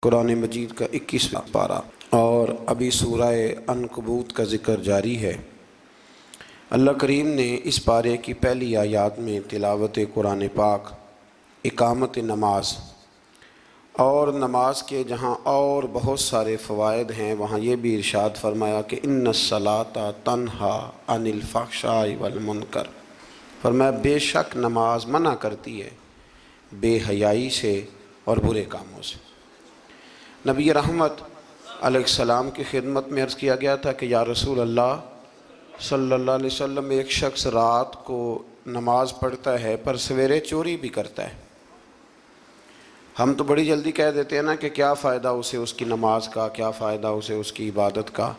قرآن مجید کا 21واں پارہ اور ابھی سورہ عنکبوت کا ذکر جاری ہے۔ اللہ کریم نے اس پارے کی پہلی آیات میں تلاوت قرآن پاک، اقامت نماز اور نماز کے جہاں اور بہت سارے فوائد ہیں وہاں یہ بھی ارشاد فرمایا کہ ان الصلاۃ تنہا عن الفحشاء والمنکر، فرمایا بے شک نماز منع کرتی ہے بے حیائی سے اور برے کاموں سے۔ نبی رحمت علیہ السلام کی خدمت میں عرض کیا گیا تھا کہ یا رسول اللہ صلی اللہ علیہ وسلم، ایک شخص رات کو نماز پڑھتا ہے پر سویرے چوری بھی کرتا ہے۔ ہم تو بڑی جلدی کہہ دیتے ہیں نا کہ کیا فائدہ اسے اس کی نماز کا، کیا فائدہ اسے اس کی عبادت کا۔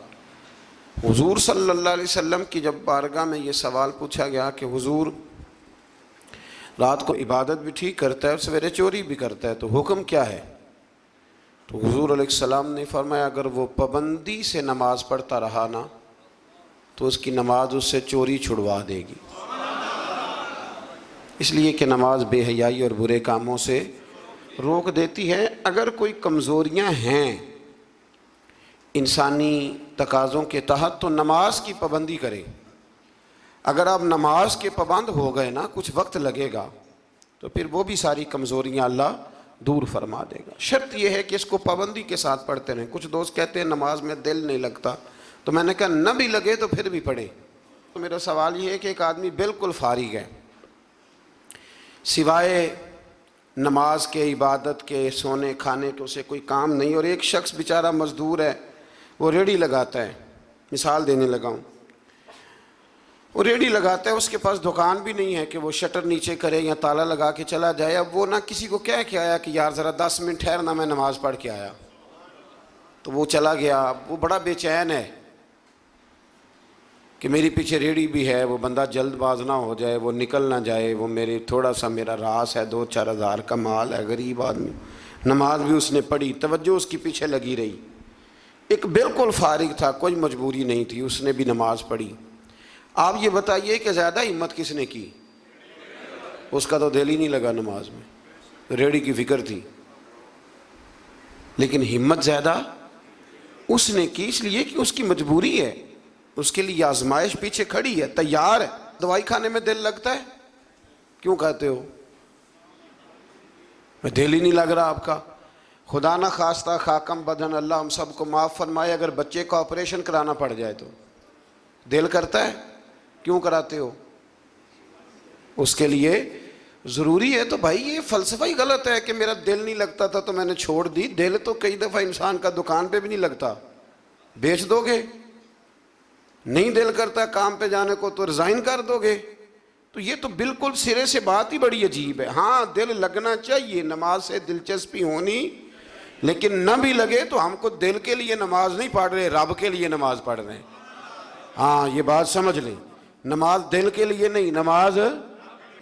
حضور صلی اللہ علیہ وسلم کی جب بارگاہ میں یہ سوال پوچھا گیا کہ حضور رات کو عبادت بھی ٹھیک کرتا ہے اور سویرے چوری بھی کرتا ہے تو حکم کیا ہے؟ تو حضور علیہ السلام نے فرمایا اگر وہ پابندی سے نماز پڑھتا رہا نا تو اس کی نماز اس سے چوری چھڑوا دے گی، اس لیے کہ نماز بے حیائی اور برے کاموں سے روک دیتی ہے۔ اگر کوئی کمزوریاں ہیں انسانی تقاضوں کے تحت تو نماز کی پابندی کرے۔ اگر آپ نماز کے پابند ہو گئے نا، کچھ وقت لگے گا تو پھر وہ بھی ساری کمزوریاں اللہ دور فرما دے گا۔ شرط یہ ہے کہ اس کو پابندی کے ساتھ پڑھتے رہیں۔ کچھ دوست کہتے ہیں نماز میں دل نہیں لگتا، تو میں نے کہا نہ بھی لگے تو پھر بھی پڑھیں۔ تو میرا سوال یہ ہے کہ ایک آدمی بالکل فارغ ہے، سوائے نماز کے، عبادت کے، سونے کھانے کے اسے کوئی کام نہیں، اور ایک شخص بیچارہ مزدور ہے، وہ ریڑھی لگاتا ہے، مثال دینے لگا ہوں، وہ ریڑھی لگاتا ہے، اس کے پاس دکان بھی نہیں ہے کہ وہ شٹر نیچے کرے یا تالا لگا کے چلا جائے۔ اب وہ نہ کسی کو کہہ کے آیا کہ یار ذرا 10 منٹ ٹھہرنا میں نماز پڑھ کے آیا، تو وہ چلا گیا۔ اب وہ بڑا بے چین ہے کہ میری پیچھے ریڑھی بھی ہے، وہ بندہ جلد باز نہ ہو جائے، وہ نکل نہ جائے، وہ میرے تھوڑا سا میرا راس ہے، 2-4 ہزار کا مال ہے، غریب آدمی۔ نماز بھی اس نے پڑھی، توجہ اس کی پیچھے لگی رہی۔ ایک بالکل فارغ تھا، کوئی مجبوری نہیں تھی، اس نے بھی نماز پڑھی۔ آپ یہ بتائیے کہ زیادہ ہمت کس نے کی؟ اس کا تو دل ہی نہیں لگا نماز میں، ریڑھی کی فکر تھی، لیکن ہمت زیادہ اس نے کی، اس لیے کہ اس کی مجبوری ہے، اس کے لیے آزمائش پیچھے کھڑی ہے، تیار ہے۔ دوائی کھانے میں دل لگتا ہے؟ کیوں کہتے ہو میں دل ہی نہیں لگ رہا آپ کا؟ خدا نہ خواستہ خاکم بدن، اللہ ہم سب کو معاف فرمائے، اگر بچے کا آپریشن کرانا پڑ جائے تو دل کرتا ہے؟ کیوں کراتے ہو؟ اس کے لیے ضروری ہے۔ تو بھائی یہ فلسفہ ہی غلط ہے کہ میرا دل نہیں لگتا تھا تو میں نے چھوڑ دی۔ دل تو کئی دفعہ انسان کا دکان پہ بھی نہیں لگتا، بیچ دو گے؟ نہیں دل کرتا کام پہ جانے کو تو ریزائن کر دو گے؟ تو یہ تو بالکل سرے سے بات ہی بڑی عجیب ہے۔ ہاں دل لگنا چاہیے، نماز سے دلچسپی ہونی، لیکن نہ بھی لگے تو ہم کو دل کے لیے نماز نہیں پڑھ رہے، رب کے لیے نماز پڑھ رہے ہیں۔ ہاں یہ بات سمجھ لیں، نماز دل کے لیے نہیں، نماز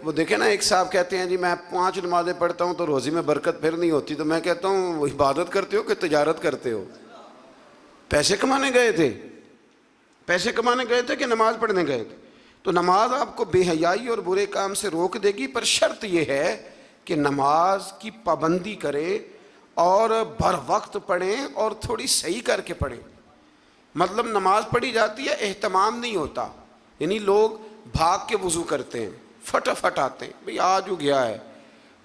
وہ دیکھیں نا، ایک صاحب کہتے ہیں جی میں 5 نمازیں پڑھتا ہوں تو روزی میں برکت پھر نہیں ہوتی، تو میں کہتا ہوں وہ عبادت کرتے ہو کہ تجارت کرتے ہو؟ پیسے کمانے گئے تھے؟ پیسے کمانے گئے تھے کہ نماز پڑھنے گئے تھے؟ تو نماز آپ کو بے حیائی اور برے کام سے روک دے گی، پر شرط یہ ہے کہ نماز کی پابندی کرے اور بر وقت پڑھیں اور تھوڑی صحیح کر کے پڑھیں۔ مطلب نماز پڑھی جاتی ہے، اہتمام نہیں ہوتا، یعنی لوگ بھاگ کے وضو کرتے ہیں، فٹافٹ آتے ہیں، بھئی آج ہو گیا ہے۔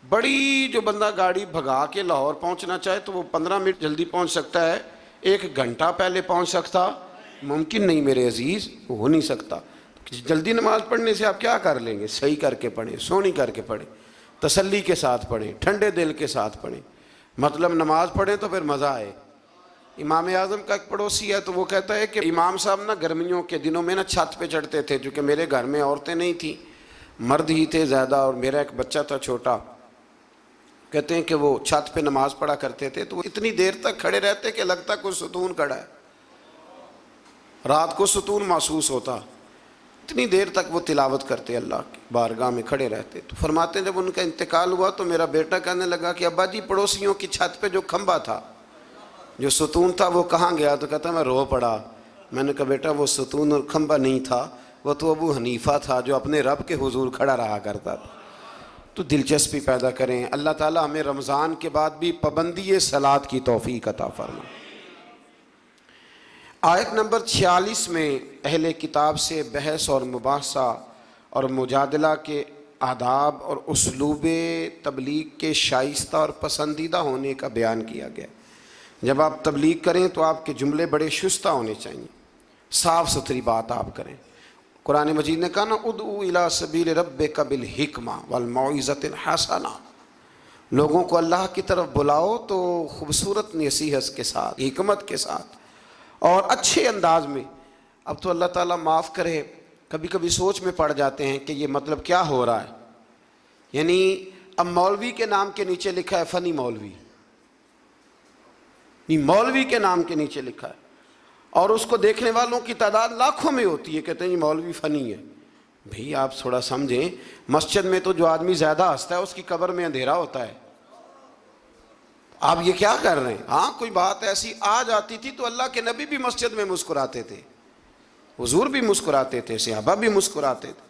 بڑی جو بندہ گاڑی بھگا کے لاہور پہنچنا چاہے تو وہ 15 منٹ جلدی پہنچ سکتا ہے، 1 گھنٹہ پہلے پہنچ سکتا ممکن نہیں میرے عزیز، ہو نہیں سکتا۔ جلدی نماز پڑھنے سے آپ کیا کر لیں گے؟ صحیح کر کے پڑھیں، سونی کر کے پڑھیں، تسلی کے ساتھ پڑھیں، ٹھنڈے دل کے ساتھ پڑھیں۔ مطلب نماز پڑھیں تو پھر مزہ آئے۔ امام اعظم کا ایک پڑوسی ہے تو وہ کہتا ہے کہ امام صاحب نا گرمیوں کے دنوں میں نا چھت پہ چڑھتے تھے، چونکہ میرے گھر میں عورتیں نہیں تھیں، مرد ہی تھے زیادہ، اور میرا ایک بچہ تھا چھوٹا۔ کہتے ہیں کہ وہ چھت پہ نماز پڑھا کرتے تھے تو وہ اتنی دیر تک کھڑے رہتے کہ لگتا کوئی ستون کھڑا ہے، رات کو ستون محسوس ہوتا، اتنی دیر تک وہ تلاوت کرتے، اللہ کی بارگاہ میں کھڑے رہتے۔ تو فرماتے ہیں جب ان کا انتقال ہوا تو میرا بیٹا کہنے لگا کہ ابا جی پڑوسیوں کی چھت پہ جو کھمبا تھا، جو ستون تھا، وہ کہاں گیا؟ تو کہتا میں رو پڑا۔ میں نے کہا بیٹا وہ ستون اور کھمبا نہیں تھا، وہ تو ابو حنیفہ تھا جو اپنے رب کے حضور کھڑا رہا کرتا تھا۔ تو دلچسپی پیدا کریں۔ اللہ تعالیٰ ہمیں رمضان کے بعد بھی پابندی صلاۃ کی توفیق عطا فرمائے۔ آیت نمبر 46 میں اہل کتاب سے بحث اور مباحثہ اور مجادلہ کے آداب اور اسلوب تبلیغ کے شائستہ اور پسندیدہ ہونے کا بیان کیا گیا۔ جب آپ تبلیغ کریں تو آپ کے جملے بڑے شستہ ہونے چاہیے، صاف ستھری بات آپ کریں۔ قرآن مجید نے کہا نا ادعو الی سبیل ربک بالحکمہ والموعظۃ الحسنہ، لوگوں کو اللہ کی طرف بلاؤ تو خوبصورت نصیحت کے ساتھ، حکمت کے ساتھ اور اچھے انداز میں۔ اب تو اللہ تعالیٰ معاف کرے، کبھی کبھی سوچ میں پڑ جاتے ہیں کہ یہ مطلب کیا ہو رہا ہے، یعنی اب مولوی کے نام کے نیچے لکھا ہے فنی مولوی، مولوی کے نام کے نیچے لکھا ہے اور اس کو دیکھنے والوں کی تعداد لاکھوں میں ہوتی ہے، کہتے ہیں یہ مولوی فنی ہے۔ بھئی آپ تھوڑا سمجھیں، مسجد میں تو جو آدمی زیادہ ہنستا ہے اس کی قبر میں اندھیرا ہوتا ہے۔ آپ یہ کیا کر رہے ہیں؟ ہاں کوئی بات ایسی آ جاتی تھی تو اللہ کے نبی بھی مسجد میں مسکراتے تھے، حضور بھی مسکراتے تھے، صحابہ بھی مسکراتے تھے،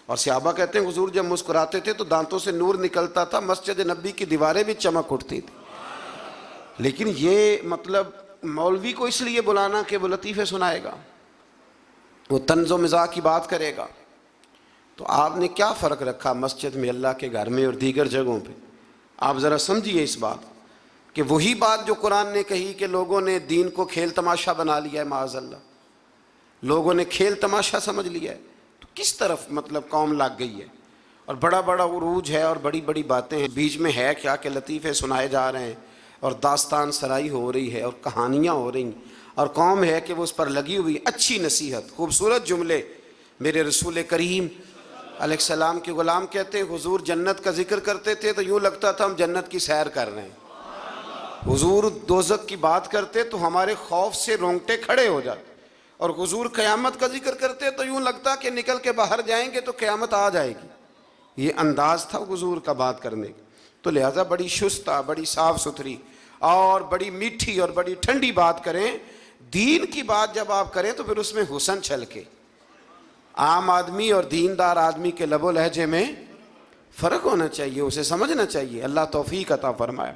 اور صحابہ کہتے ہیں حضور جب مسکراتے تھے تو دانتوں سے نور نکلتا تھا، مسجد نبی کی دیواریں بھی چمک اٹھتی تھی۔ لیکن یہ مطلب مولوی کو اس لیے بلانا کہ وہ لطیفے سنائے گا، وہ طنز و مزاح کی بات کرے گا، تو آپ نے کیا فرق رکھا مسجد میں، اللہ کے گھر میں اور دیگر جگہوں پہ؟ آپ ذرا سمجھیے اس بات کہ وہی بات جو قرآن نے کہی کہ لوگوں نے دین کو کھیل تماشا بنا لیا ہے، معاذ اللہ لوگوں نے کھیل تماشا سمجھ لیا ہے، تو کس طرف مطلب قوم لگ گئی ہے، اور بڑا بڑا عروج ہے اور بڑی بڑی باتیں ہیں، بیچ میں ہے کیا کہ لطیفے سنائے جا رہے ہیں اور داستان سرائی ہو رہی ہے اور کہانیاں ہو رہی ہیں، اور قوم ہے کہ وہ اس پر لگی ہوئی اچھی نصیحت، خوبصورت جملے۔ میرے رسول کریم علیہ السلام کے غلام کہتے ہیں حضور جنت کا ذکر کرتے تھے تو یوں لگتا تھا ہم جنت کی سیر کر رہے ہیں، حضور دوزخ کی بات کرتے تو ہمارے خوف سے رونگٹے کھڑے ہو جاتے، اور حضور قیامت کا ذکر کرتے تو یوں لگتا کہ نکل کے باہر جائیں گے تو قیامت آ جائے گی۔ یہ انداز تھا حضور کا بات کرنے کا، تو لہٰذا بڑی شستہ، بڑی صاف ستھری اور بڑی میٹھی اور بڑی ٹھنڈی بات کریں۔ دین کی بات جب آپ کریں تو پھر اس میں حسن چھلکے۔ عام آدمی اور دیندار آدمی کے لب و لہجے میں فرق ہونا چاہیے، اسے سمجھنا چاہیے۔ اللہ توفیق عطا فرمائے۔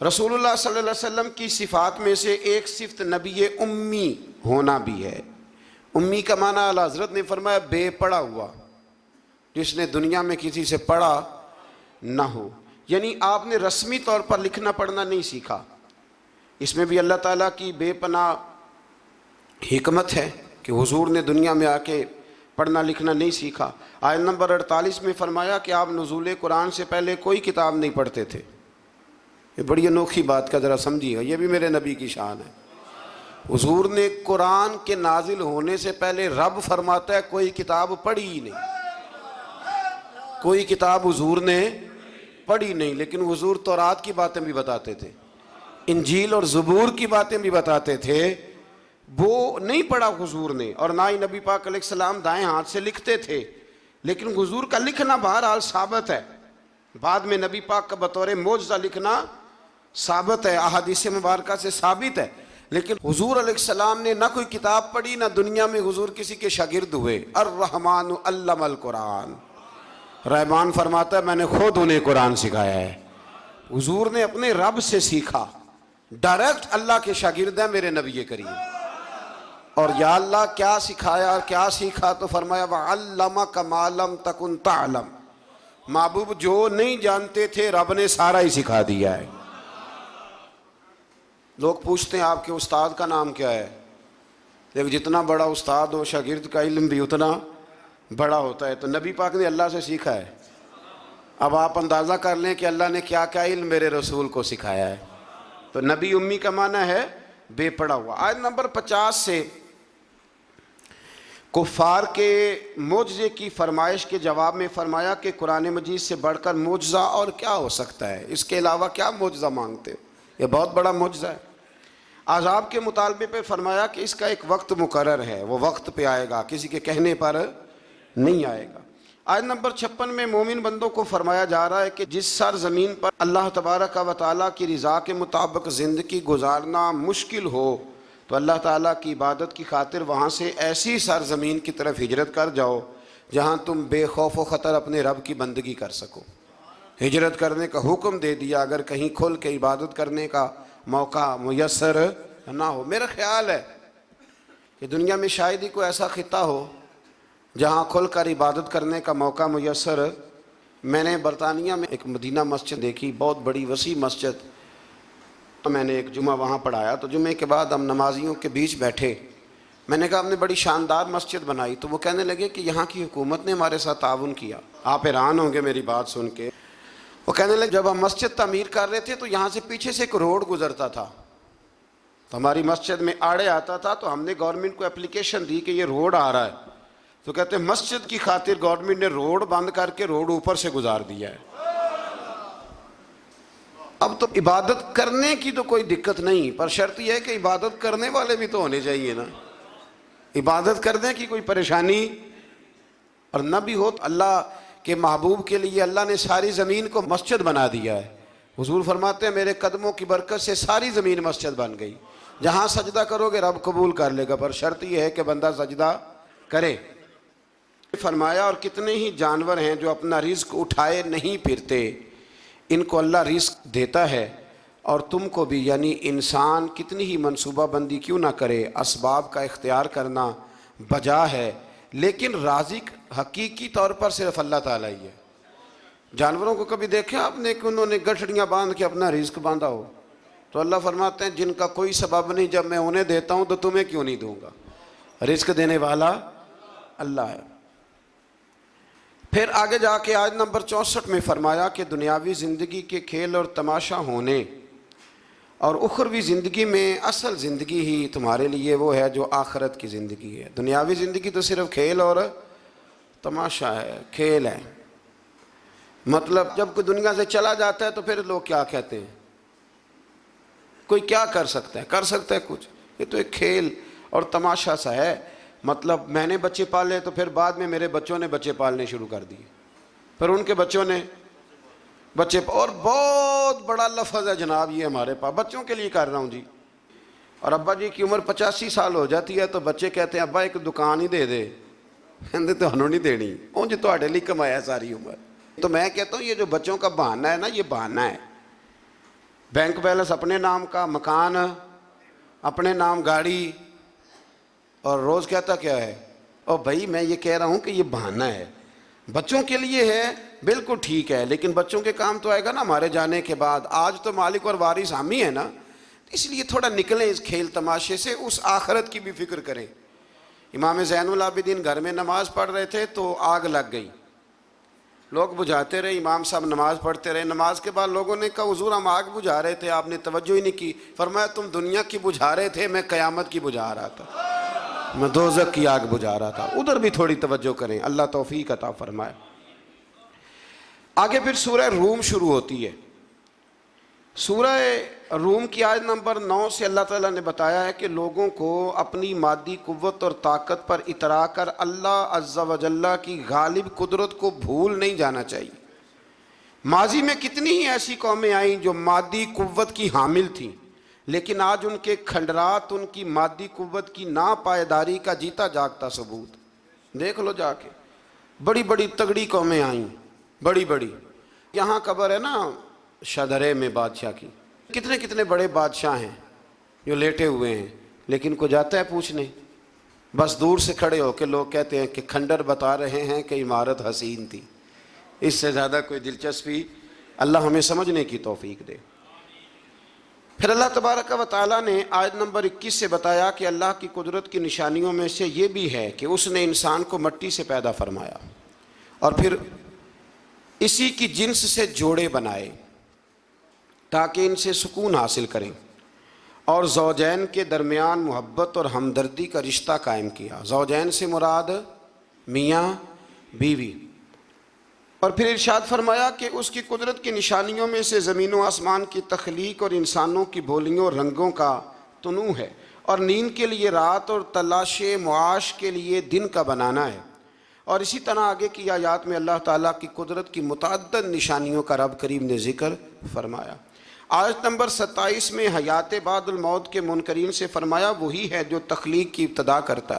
رسول اللہ صلی اللہ علیہ وسلم کی صفات میں سے ایک صفت نبی امی ہونا بھی ہے۔ امی کا معنی اعلیٰ حضرت نے فرمایا بے پڑھا ہوا، جس نے دنیا میں کسی سے پڑھا نہ ہو، یعنی آپ نے رسمی طور پر لکھنا پڑھنا نہیں سیکھا۔ اس میں بھی اللہ تعالیٰ کی بے پناہ حکمت ہے کہ حضور نے دنیا میں آ کے پڑھنا لکھنا نہیں سیکھا۔ آیت نمبر 48 میں فرمایا کہ آپ نزول قرآن سے پہلے کوئی کتاب نہیں پڑھتے تھے۔ یہ بڑی انوکھی بات کا ذرا سمجھیے گا، یہ بھی میرے نبی کی شان ہے۔ حضور نے قرآن کے نازل ہونے سے پہلے رب فرماتا ہے کوئی کتاب پڑھی ہی نہیں، کوئی کتاب حضور نے پڑھی نہیں، لیکن حضور تورات کی باتیں بھی بتاتے تھے، انجیل اور زبور کی باتیں بھی بتاتے تھے، وہ نہیں پڑھا حضور نے، اور نہ ہی نبی پاک علیہ السلام دائیں ہاتھ سے لکھتے تھے، لیکن حضور کا لکھنا بہرحال ثابت ہے۔ بعد میں نبی پاک کا بطور معجزہ لکھنا ثابت ہے، احادیث مبارکہ سے ثابت ہے، لیکن حضور علیہ السلام نے نہ کوئی کتاب پڑھی، نہ دنیا میں حضور کسی کے شاگرد ہوئے۔ الرحمن علم القرآن، رحمان فرماتا ہے میں نے خود انہیں قرآن سکھایا ہے۔ حضور نے اپنے رب سے سیکھا، ڈائریکٹ اللہ کے شاگرد ہیں میرے نبی کریم۔ اور یا اللہ کیا سکھایا اور کیا سیکھا؟ تو فرمایا وَعَلَّمَكَ مَا لَمْ تَكُنْ تَعْلَمْ، محبوب جو نہیں جانتے تھے رب نے سارا ہی سکھا دیا ہے۔ لوگ پوچھتے ہیں آپ کے استاد کا نام کیا ہے؟ لیکن جتنا بڑا استاد ہو شاگرد کا علم بھی اتنا بڑا ہوتا ہے، تو نبی پاک نے اللہ سے سیکھا ہے۔ اب آپ اندازہ کر لیں کہ اللہ نے کیا کیا علم میرے رسول کو سکھایا ہے۔ تو نبی امی کا معنی ہے بے پڑھا ہوا۔ آیت نمبر 50 سے کفار کے معجزے کی فرمائش کے جواب میں فرمایا کہ قرآن مجید سے بڑھ کر معجزہ اور کیا ہو سکتا ہے، اس کے علاوہ کیا معجزہ مانگتے ہو، یہ بہت بڑا معجزہ ہے۔ عذاب کے مطالبے پہ فرمایا کہ اس کا ایک وقت مقرر ہے، وہ وقت پہ آئے گا، کسی کے کہنے پر نہیں آئے گا۔ آیت نمبر 56 میں مومن بندوں کو فرمایا جا رہا ہے کہ جس سرزمین پر اللہ تبارک و تعالیٰ کی رضا کے مطابق زندگی گزارنا مشکل ہو تو اللہ تعالیٰ کی عبادت کی خاطر وہاں سے ایسی سرزمین کی طرف ہجرت کر جاؤ جہاں تم بے خوف و خطر اپنے رب کی بندگی کر سکو۔ ہجرت کرنے کا حکم دے دیا اگر کہیں کھل کے عبادت کرنے کا موقع میسر نہ ہو۔ میرا خیال ہے کہ دنیا میں شاید ہی کوئی ایسا خطہ ہو جہاں کھل کر عبادت کرنے کا موقع میسر۔ میں نے برطانیہ میں ایک مدینہ مسجد دیکھی، بہت بڑی وسیع مسجد۔ میں نے ایک جمعہ وہاں پڑھایا، تو جمعے کے بعد ہم نمازیوں کے بیچ بیٹھے۔ میں نے کہا آپ نے بڑی شاندار مسجد بنائی، تو وہ کہنے لگے کہ یہاں کی حکومت نے ہمارے ساتھ تعاون کیا۔ آپ حیران ہوں گے میری بات سن کے۔ وہ کہنے لگے جب ہم مسجد تعمیر کر رہے تھے تو یہاں سے پیچھے سے ایک روڈ گزرتا تھا، تو ہماری مسجد میں آڑے آتا تھا، تو ہم نے گورنمنٹ کو اپلیکیشن دی کہ یہ روڈ آ رہا ہے، تو کہتے ہیں مسجد کی خاطر گورنمنٹ نے روڈ بند کر کے روڈ اوپر سے گزار دیا ہے۔ اب تو عبادت کرنے کی تو کوئی دقت نہیں، پر شرط یہ ہے کہ عبادت کرنے والے بھی تو ہونے چاہیے نا۔ عبادت کرنے کی کوئی پریشانی اور نہ بھی ہو، تو اللہ کے محبوب کے لیے اللہ نے ساری زمین کو مسجد بنا دیا ہے۔ حضور فرماتے ہیں میرے قدموں کی برکت سے ساری زمین مسجد بن گئی، جہاں سجدہ کرو گے رب قبول کر لے گا، پر شرط یہ ہے کہ بندہ سجدہ کرے۔ فرمایا اور کتنے ہی جانور ہیں جو اپنا رزق اٹھائے نہیں پھرتے، ان کو اللہ رزق دیتا ہے، اور تم کو بھی، یعنی انسان کتنی ہی منصوبہ بندی کیوں نہ کرے، اسباب کا اختیار کرنا بجا ہے، لیکن رازق حقیقی طور پر صرف اللہ تعالیٰ ہی ہے۔ جانوروں کو کبھی دیکھیں آپ نے کہ انہوں نے گٹھڑیاں باندھ کے اپنا رزق باندھا ہو؟ تو اللہ فرماتے ہیں جن کا کوئی سبب نہیں، جب میں انہیں دیتا ہوں تو تمہیں کیوں نہیں دوں گا؟ رزق دینے والا اللہ ہے۔ پھر آگے جا کے آیت نمبر 64 میں فرمایا کہ دنیاوی زندگی کے کھیل اور تماشا ہونے اور اخروی زندگی میں اصل زندگی ہی تمہارے لیے وہ ہے جو آخرت کی زندگی ہے۔ دنیاوی زندگی تو صرف کھیل اور تماشا ہے، کھیل ہے۔ مطلب جب کوئی دنیا سے چلا جاتا ہے تو پھر لوگ کیا کہتے ہیں؟ کوئی کیا کر سکتا ہے؟ کر سکتا ہے کچھ؟ یہ تو ایک کھیل اور تماشا سا ہے۔ مطلب میں نے بچے پالے تو پھر بعد میں میرے بچوں نے بچے پالنے شروع کر دیے، پھر ان کے بچوں نے بچے، اور بہت بڑا لفظ ہے جناب یہ ہمارے پاس، بچوں کے لیے کر رہا ہوں جی۔ اور ابا جی کی عمر 85 سال ہو جاتی ہے تو بچے کہتے ہیں ابا ایک دکان ہی دے دے، کہتے تو ہنوں نہیں دینی، اون جی تہاڈے لیے کمایا ساری عمر۔ تو میں کہتا ہوں یہ جو بچوں کا بہانہ ہے نا، یہ بہانہ ہے۔ بینک بیلنس اپنے نام کا، مکان اپنے نام، گاڑی، اور روز کہتا کیا ہے؟ اور بھائی میں یہ کہہ رہا ہوں کہ یہ بہانہ ہے، بچوں کے لیے ہے، بالکل ٹھیک ہے، لیکن بچوں کے کام تو آئے گا نا ہمارے جانے کے بعد۔ آج تو مالک اور وارث ہم ہی ہیں نا، اس لیے تھوڑا نکلیں اس کھیل تماشے سے، اس آخرت کی بھی فکر کریں۔ امام زین العابدین گھر میں نماز پڑھ رہے تھے تو آگ لگ گئی، لوگ بجھاتے رہے، امام صاحب نماز پڑھتے رہے۔ نماز کے بعد لوگوں نے کہا حضور ہم آگ بجھا رہے تھے، آپ نے توجہ ہی نہیں کی۔ فرمایا تم دنیا کی بجھا رہے تھے، میں قیامت کی بجھا رہا تھا، میں دوزخ کی آگ بجھا رہا تھا۔ ادھر بھی تھوڑی توجہ کریں، اللہ توفیق عطا فرمائے۔ آگے پھر سورہ روم شروع ہوتی ہے۔ سورہ روم کی آیت نمبر 9 سے اللہ تعالیٰ نے بتایا ہے کہ لوگوں کو اپنی مادی قوت اور طاقت پر اترا کر اللہ عز و جل کی غالب قدرت کو بھول نہیں جانا چاہیے۔ ماضی میں کتنی ہی ایسی قومیں آئیں جو مادی قوت کی حامل تھیں، لیکن آج ان کے کھنڈرات ان کی مادی قوت کی ناپائیداری کا جیتا جاگتا ثبوت دیکھ لو جا کے۔ بڑی بڑی تگڑی قومیں آئیں، بڑی بڑی۔ یہاں قبر ہے نا شدرے میں بادشاہ کی، کتنے کتنے بڑے بادشاہ ہیں جو لیٹے ہوئے ہیں، لیکن کو جاتا ہے پوچھنے؟ بس دور سے کھڑے ہو کے لوگ کہتے ہیں کہ کھنڈر بتا رہے ہیں کہ عمارت حسین تھی۔ اس سے زیادہ کوئی دلچسپی، اللہ ہمیں سمجھنے کی توفیق دے۔ پھر اللہ تبارک و تعالیٰ نے آیت نمبر 21 سے بتایا کہ اللہ کی قدرت کی نشانیوں میں سے یہ بھی ہے کہ اس نے انسان کو مٹی سے پیدا فرمایا اور پھر اسی کی جنس سے جوڑے بنائے تاکہ ان سے سکون حاصل کریں، اور زوجین کے درمیان محبت اور ہمدردی کا رشتہ قائم کیا۔ زوجین سے مراد میاں بیوی۔ اور پھر ارشاد فرمایا کہ اس کی قدرت کی نشانیوں میں سے زمین و آسمان کی تخلیق اور انسانوں کی بولیوں اور رنگوں کا تنوع ہے، اور نیند کے لیے رات اور تلاش معاش کے لیے دن کا بنانا ہے۔ اور اسی طرح آگے کی آیات میں اللہ تعالیٰ کی قدرت کی متعدد نشانیوں کا رب کریم نے ذکر فرمایا۔ آیت نمبر 27 میں حیات بعد الموت کے منکرین سے فرمایا وہی ہے جو تخلیق کی ابتدا کرتا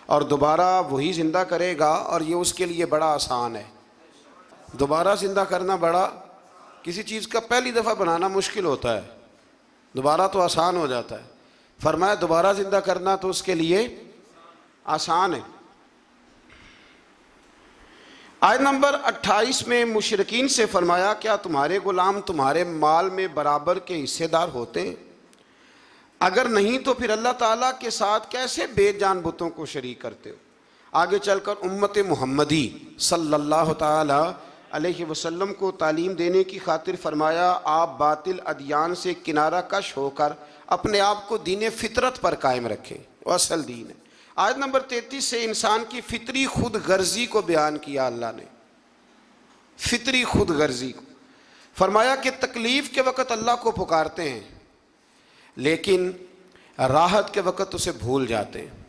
اور دوبارہ وہی زندہ کرے گا، اور یہ اس کے لیے بڑا آسان ہے۔ دوبارہ زندہ کرنا بڑا، کسی چیز کا پہلی دفعہ بنانا مشکل ہوتا ہے، دوبارہ تو آسان ہو جاتا ہے۔ فرمایا دوبارہ زندہ کرنا تو اس کے لیے آسان ہے۔ آیت نمبر 28 میں مشرکین سے فرمایا کیا تمہارے غلام تمہارے مال میں برابر کے حصے دار ہوتے ہیں؟ اگر نہیں تو پھر اللہ تعالیٰ کے ساتھ کیسے بے جان بتوں کو شریک کرتے ہو؟ آگے چل کر امت محمدی صلی اللہ تعالی علیہ وسلم کو تعلیم دینے کی خاطر فرمایا آپ باطل ادیان سے کنارہ کش ہو کر اپنے آپ کو دین فطرت پر قائم رکھیں، وہ اصل دین ہے۔ آیت نمبر 33 سے انسان کی فطری خود غرضی کو بیان کیا اللہ نے، فطری خود غرضی کو۔ فرمایا کہ تکلیف کے وقت اللہ کو پکارتے ہیں لیکن راحت کے وقت اسے بھول جاتے ہیں،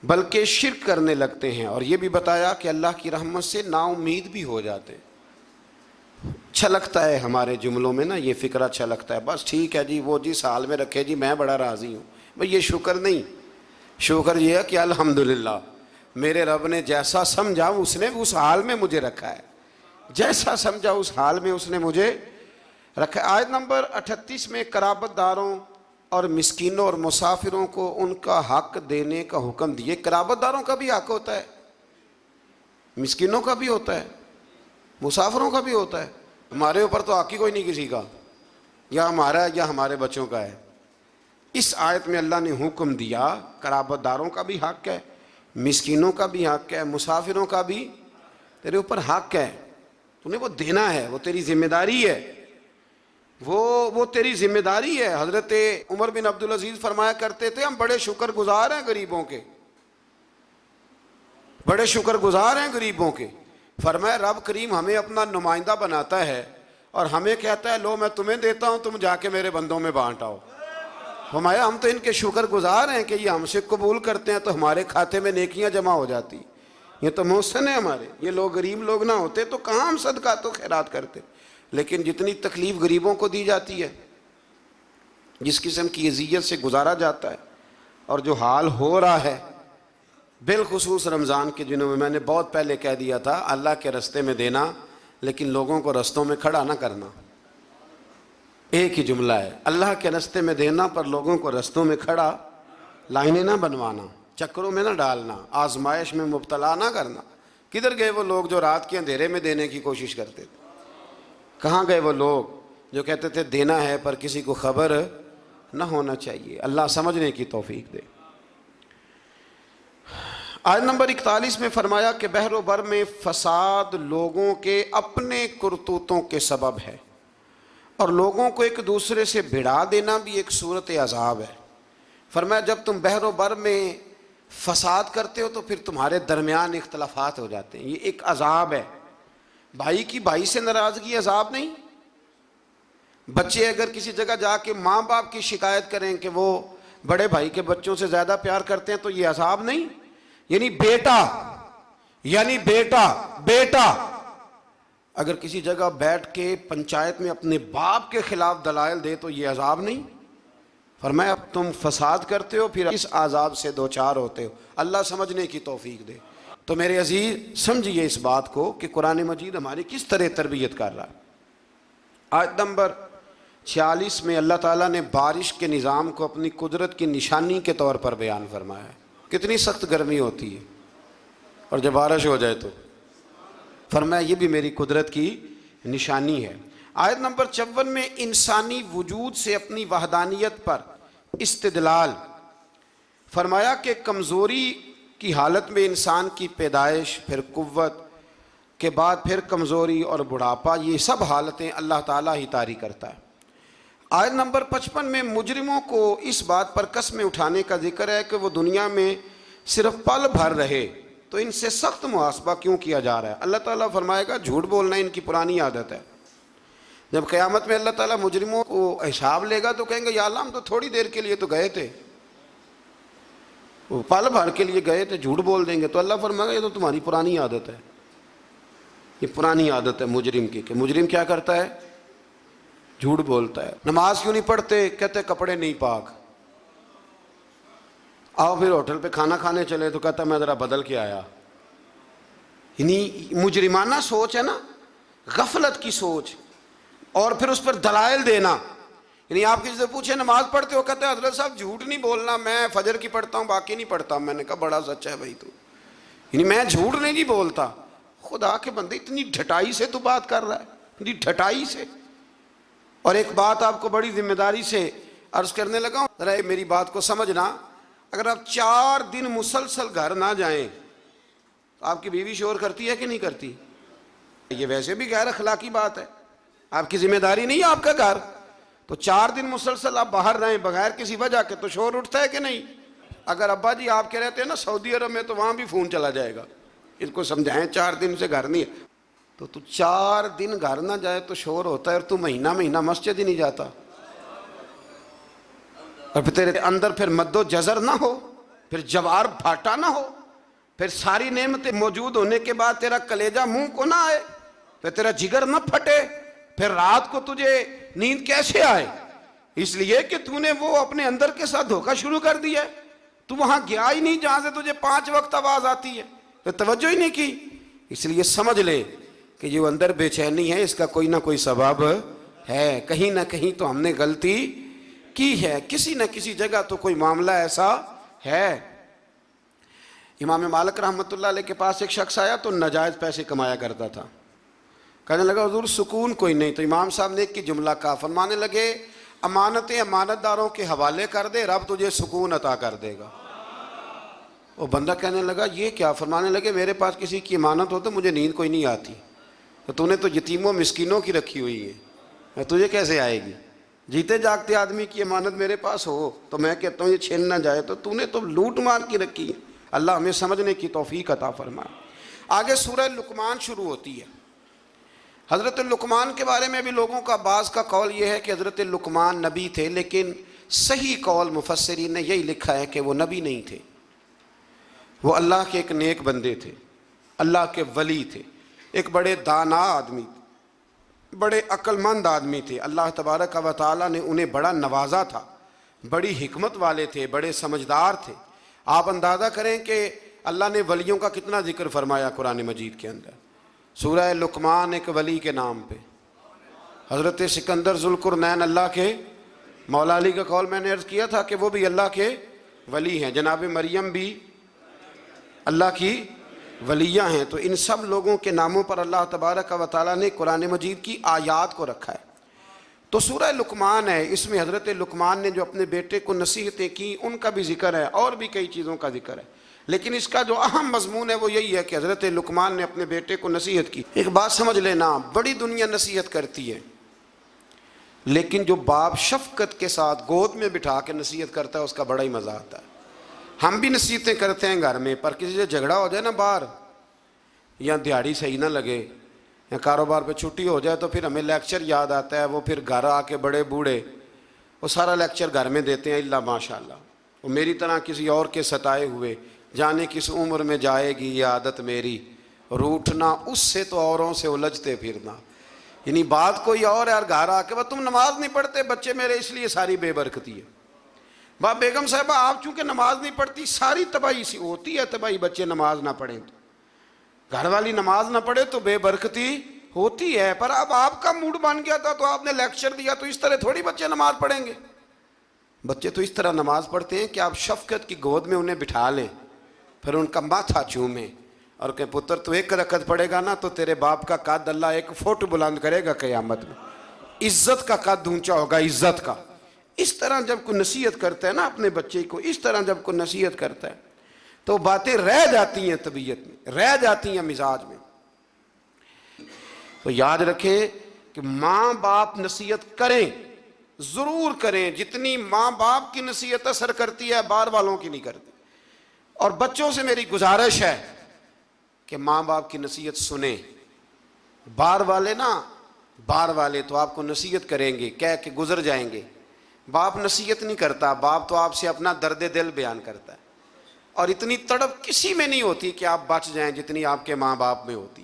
بلکہ شرک کرنے لگتے ہیں، اور یہ بھی بتایا کہ اللہ کی رحمت سے نا امید بھی ہو جاتے ہیں۔ اچھا لگتا ہے ہمارے جملوں میں نا یہ فکر اچھا لگتا ہے، بس ٹھیک ہے جی وہ جس حال میں رکھے جی میں بڑا راضی ہوں، بھئی یہ شکر نہیں، شکر یہ ہے کہ الحمدللہ میرے رب نے جیسا سمجھا اس نے اس حال میں مجھے رکھا ہے، جیسا سمجھا اس حال میں اس نے مجھے رکھا ہے۔ آیت نمبر 38 میں قرابت داروں اور مسکینوں اور مسافروں کو ان کا حق دینے کا حکم دیے۔ قرابت داروں کا بھی حق ہوتا ہے، مسکینوں کا بھی ہوتا ہے، مسافروں کا بھی ہوتا ہے۔ ہمارے اوپر تو حق ہی کوئی نہیں کسی کا، یا ہمارا ہے یا ہمارے بچوں کا ہے۔ اس آیت میں اللہ نے حکم دیا قرابت داروں کا بھی حق ہے، مسکینوں کا بھی حق ہے، مسافروں کا بھی تیرے اوپر حق ہے، تو نے وہ دینا ہے، وہ تیری ذمہ داری ہے، وہ تیری ذمہ داری ہے۔ حضرت عمر بن عبدالعزیز فرمایا کرتے تھے ہم بڑے شکر گزار ہیں غریبوں کے، بڑے شکر گزار ہیں غریبوں کے۔ فرمایا رب کریم ہمیں اپنا نمائندہ بناتا ہے اور ہمیں کہتا ہے لو میں تمہیں دیتا ہوں، تم جا کے میرے بندوں میں بانٹ آؤ۔ فرمایا ہم تو ان کے شکر گزار ہیں کہ یہ ہم سے قبول کرتے ہیں تو ہمارے کھاتے میں نیکیاں جمع ہو جاتی، یہ تو محسن ہے ہمارے۔ یہ لوگ غریب لوگ نہ ہوتے تو کہاں ہم صدقات و خیرات کرتے، لیکن جتنی تکلیف غریبوں کو دی جاتی ہے، جس قسم کی اذیت سے گزارا جاتا ہے، اور جو حال ہو رہا ہے بالخصوص رمضان کے دنوں میں، میں نے بہت پہلے کہہ دیا تھا اللہ کے رستے میں دینا، لیکن لوگوں کو رستوں میں کھڑا نہ کرنا۔ ایک ہی جملہ ہے، اللہ کے رستے میں دینا پر لوگوں کو رستوں میں کھڑا، لائنیں نہ بنوانا، چکروں میں نہ ڈالنا، آزمائش میں مبتلا نہ کرنا۔ کدھر گئے وہ لوگ جو رات کے اندھیرے میں دینے کی کوشش کرتے تھے؟ کہاں گئے وہ لوگ جو کہتے تھے دینا ہے پر کسی کو خبر نہ ہونا چاہیے؟ اللہ سمجھنے کی توفیق دے۔ آیت نمبر 41 میں فرمایا کہ بحر و بر میں فساد لوگوں کے اپنے کرتوتوں کے سبب ہے، اور لوگوں کو ایک دوسرے سے بھڑا دینا بھی ایک صورت عذاب ہے۔ فرمایا جب تم بحر و بر میں فساد کرتے ہو تو پھر تمہارے درمیان اختلافات ہو جاتے ہیں، یہ ایک عذاب ہے۔ بھائی کی بھائی سے ناراضگی عذاب نہیں؟ بچے اگر کسی جگہ جا کے ماں باپ کی شکایت کریں کہ وہ بڑے بھائی کے بچوں سے زیادہ پیار کرتے ہیں تو یہ عذاب نہیں؟ یعنی بیٹا اگر کسی جگہ بیٹھ کے پنچایت میں اپنے باپ کے خلاف دلائل دے تو یہ عذاب نہیں؟ فرمایا اب تم فساد کرتے ہو پھر اس عذاب سے دوچار ہوتے ہو۔ اللہ سمجھنے کی توفیق دے۔ تو میرے عزیز سمجھیے اس بات کو کہ قرآن مجید ہماری کس طرح تربیت کر رہا ہے۔ آیت نمبر 46 میں اللہ تعالیٰ نے بارش کے نظام کو اپنی قدرت کی نشانی کے طور پر بیان فرمایا ہے۔ کتنی سخت گرمی ہوتی ہے اور جب بارش ہو جائے تو فرمایا یہ بھی میری قدرت کی نشانی ہے۔ آیت نمبر 54 میں انسانی وجود سے اپنی وحدانیت پر استدلال فرمایا کہ کمزوری کی حالت میں انسان کی پیدائش، پھر قوت کے بعد پھر کمزوری اور بڑھاپا، یہ سب حالتیں اللہ تعالیٰ ہی طاری کرتا ہے۔ آیت نمبر 55 میں مجرموں کو اس بات پر قسمیں اٹھانے کا ذکر ہے کہ وہ دنیا میں صرف پل بھر رہے تو ان سے سخت محاسبہ کیوں کیا جا رہا ہے؟ اللہ تعالیٰ فرمائے گا جھوٹ بولنا ان کی پرانی عادت ہے۔ جب قیامت میں اللہ تعالیٰ مجرموں کو حساب لے گا تو کہیں گے یا اللہ ہم تو تھوڑی دیر کے لیے تو گئے تھے، وہ پل بھر کے لیے گئے تھے، جھوٹ بول دیں گے تو اللہ فرمائے گا یہ تو تمہاری پرانی عادت ہے، یہ پرانی عادت ہے مجرم کی۔ کہ مجرم کیا کرتا ہے؟ جھوٹ بولتا ہے۔ نماز کیوں نہیں پڑھتے؟ کہتے کپڑے نہیں پاک۔ آؤ پھر ہوٹل پہ کھانا کھانے چلے تو کہتا میں ذرا بدل کے آیا. یعنی مجرمانہ سوچ ہے نا, غفلت کی سوچ, اور پھر اس پر دلائل دینا. یعنی آپ کسی سے پوچھے نماز پڑھتے ہو, کہتے ہیں حضرت صاحب جھوٹ نہیں بولنا, میں فجر کی پڑھتا ہوں باقی نہیں پڑھتا. میں نے کہا بڑا سچا ہے بھائی تو, یعنی میں جھوٹ نہیں جی بولتا. خدا کے بندے اتنی ڈھٹائی سے تو بات کر رہا ہے, اتنی ڈھٹائی سے. اور ایک بات آپ کو بڑی ذمہ داری سے عرض کرنے لگا ہوں, ذرا میری بات کو سمجھنا. اگر آپ 4 دن مسلسل گھر نہ جائیں تو آپ کی بیوی شور کرتی ہے کہ نہیں کرتی؟ یہ ویسے بھی غیر اخلاقی بات ہے, آپ کی ذمہ داری نہیں ہے آپ کا گھر. تو 4 دن مسلسل آپ باہر رہیں بغیر کسی وجہ کے تو شور اٹھتا ہے کہ نہیں؟ اگر ابا جی آپ کے رہتے ہیں نا سعودی عرب میں تو وہاں بھی فون چلا جائے گا. اس کو سمجھائیں 4 دن سے گھر نہیں ہے. تو 4 دن گھر نہ جائے تو شور ہوتا ہے, اور تو مہینہ مہینہ مسجد ہی نہیں جاتا, اور پھر تیرے اندر پھر مد و جزر نہ ہو, پھر جوار پھاٹا نہ ہو, پھر ساری نعمتیں موجود ہونے کے بعد تیرا کلیجہ منہ کو نہ آئے, پھر تیرا جگر نہ پھٹے, پھر رات کو تجھے نیند کیسے آئے؟ اس لیے کہ تو نے وہ اپنے اندر کے ساتھ دھوکہ شروع کر دیا ہے. تو وہاں گیا ہی نہیں جہاں سے تجھے 5 وقت آواز آتی ہے, تو توجہ ہی نہیں کی. اس لیے سمجھ لے کہ جو اندر بے چینی ہے اس کا کوئی نہ کوئی سبب ہے, کہیں نہ کہیں تو ہم نے غلطی کی ہے, کسی نہ کسی جگہ تو کوئی معاملہ ایسا ہے. امام مالک رحمۃ اللہ علیہ کے پاس ایک شخص آیا تو ناجائز پیسے کمایا کرتا تھا. کہنے لگا حضور سکون کوئی نہیں. تو امام صاحب نے ایک کی جملہ کہا, فرمانے لگے امانتیں امانت داروں کے حوالے کر دے, رب تجھے سکون عطا کر دے گا. وہ بندہ کہنے لگا یہ کیا؟ فرمانے لگے میرے پاس کسی کی امانت ہو تو مجھے نیند کوئی نہیں آتی, تو نے تو یتیموں مسکینوں کی رکھی ہوئی ہے, تجھے کیسے آئے گی؟ جیتے جاگتے آدمی کی امانت میرے پاس ہو تو میں کہتا ہوں یہ چھین نہ جائے, تو نے تو لوٹ مار کی رکھی ہے. اللہ ہمیں سمجھنے کی توفیق عطا فرمائے. آگے سورہ لقمان شروع ہوتی ہے. حضرت لقمان کے بارے میں بھی لوگوں کا بعض کا قول یہ ہے کہ حضرت لقمان نبی تھے, لیکن صحیح قول مفسرین نے یہی لکھا ہے کہ وہ نبی نہیں تھے, وہ اللہ کے ایک نیک بندے تھے, اللہ کے ولی تھے, ایک بڑے دانا آدمی تھے, بڑے عقل مند آدمی تھے. اللہ تبارک و تعالیٰ نے انہیں بڑا نوازا تھا, بڑی حکمت والے تھے, بڑے سمجھدار تھے. آپ اندازہ کریں کہ اللہ نے ولیوں کا کتنا ذکر فرمایا قرآن مجید کے اندر. سورہ لقمان ایک ولی کے نام پہ, حضرت سکندر ذوالقرنین اللہ کے, مولا علی کا قول میں نے عرض کیا تھا کہ وہ بھی اللہ کے ولی ہیں, جناب مریم بھی اللہ کی ولیہ ہیں. تو ان سب لوگوں کے ناموں پر اللہ تبارک و تعالیٰ نے قرآن مجید کی آیات کو رکھا ہے. تو سورہ لقمان ہے, اس میں حضرت لقمان نے جو اپنے بیٹے کو نصیحتیں کی ان کا بھی ذکر ہے, اور بھی کئی چیزوں کا ذکر ہے, لیکن اس کا جو اہم مضمون ہے وہ یہی ہے کہ حضرت لقمان نے اپنے بیٹے کو نصیحت کی. ایک بات سمجھ لینا, بڑی دنیا نصیحت کرتی ہے, لیکن جو باپ شفقت کے ساتھ گود میں بٹھا کے نصیحت کرتا ہے اس کا بڑا ہی مزہ آتا ہے. ہم بھی نصیحتیں کرتے ہیں گھر میں, پر کسی سے جھگڑا ہو جائے نا باہر, یا دیہڑی صحیح نہ لگے, یا کاروبار پہ چھٹی ہو جائے, تو پھر ہمیں لیکچر یاد آتا ہے. وہ پھر گھر آ کے بڑے بوڑھے وہ سارا لیکچر گھر میں دیتے ہیں, اللہ ماشاء اللہ. وہ میری طرح کسی اور کے ستائے ہوئے, جانے کس عمر میں جائے گی یہ عادت میری, روٹھنا اس سے تو اوروں سے الجھتے پھرنا. یعنی بات کوئی اور ہے, اور گھر آ کے وہ تم نماز نہیں پڑھتے بچے میرے, اس لیے ساری بے برکتی ہے. باپ بیگم صاحبہ آپ چونکہ نماز نہیں پڑھتی, ساری تباہی سی ہوتی ہے تباہی, بچے نماز نہ پڑھیں تو, گھر والی نماز نہ پڑھے تو بے برکتی ہوتی ہے. پر اب آپ کا موڈ بن گیا تھا تو آپ نے لیکچر دیا, تو اس طرح تھوڑی بچے نماز پڑھیں گے. بچے تو اس طرح نماز پڑھتے ہیں کہ آپ شفقت کی گود میں انہیں بٹھا لیں, پھر ان کا ماتھا چومیں اور کہ پتر تو 1 رکعت پڑھے گا نا تو تیرے باپ کا قد اللہ 1 فٹ بلند کرے گا قیامت میں, عزت کا قد اونچا ہوگا, عزت کا. اس طرح جب کوئی نصیحت کرتا ہے نا اپنے بچے کو, اس طرح جب کوئی نصیحت کرتا ہے تو باتیں رہ جاتی ہیں طبیعت میں, رہ جاتی ہیں مزاج میں. تو یاد رکھیں کہ ماں باپ نصیحت کریں, ضرور کریں. جتنی ماں باپ کی نصیحت اثر کرتی ہے باہر والوں کی نہیں کرتی. اور بچوں سے میری گزارش ہے کہ ماں باپ کی نصیحت سنیں. باہر والے نا, باہر والے تو آپ کو نصیحت کریں گے, کہہ کے گزر جائیں گے. باپ نصیحت نہیں کرتا, باپ تو آپ سے اپنا درد دل بیان کرتا ہے. اور اتنی تڑپ کسی میں نہیں ہوتی کہ آپ بچ جائیں جتنی آپ کے ماں باپ میں ہوتی.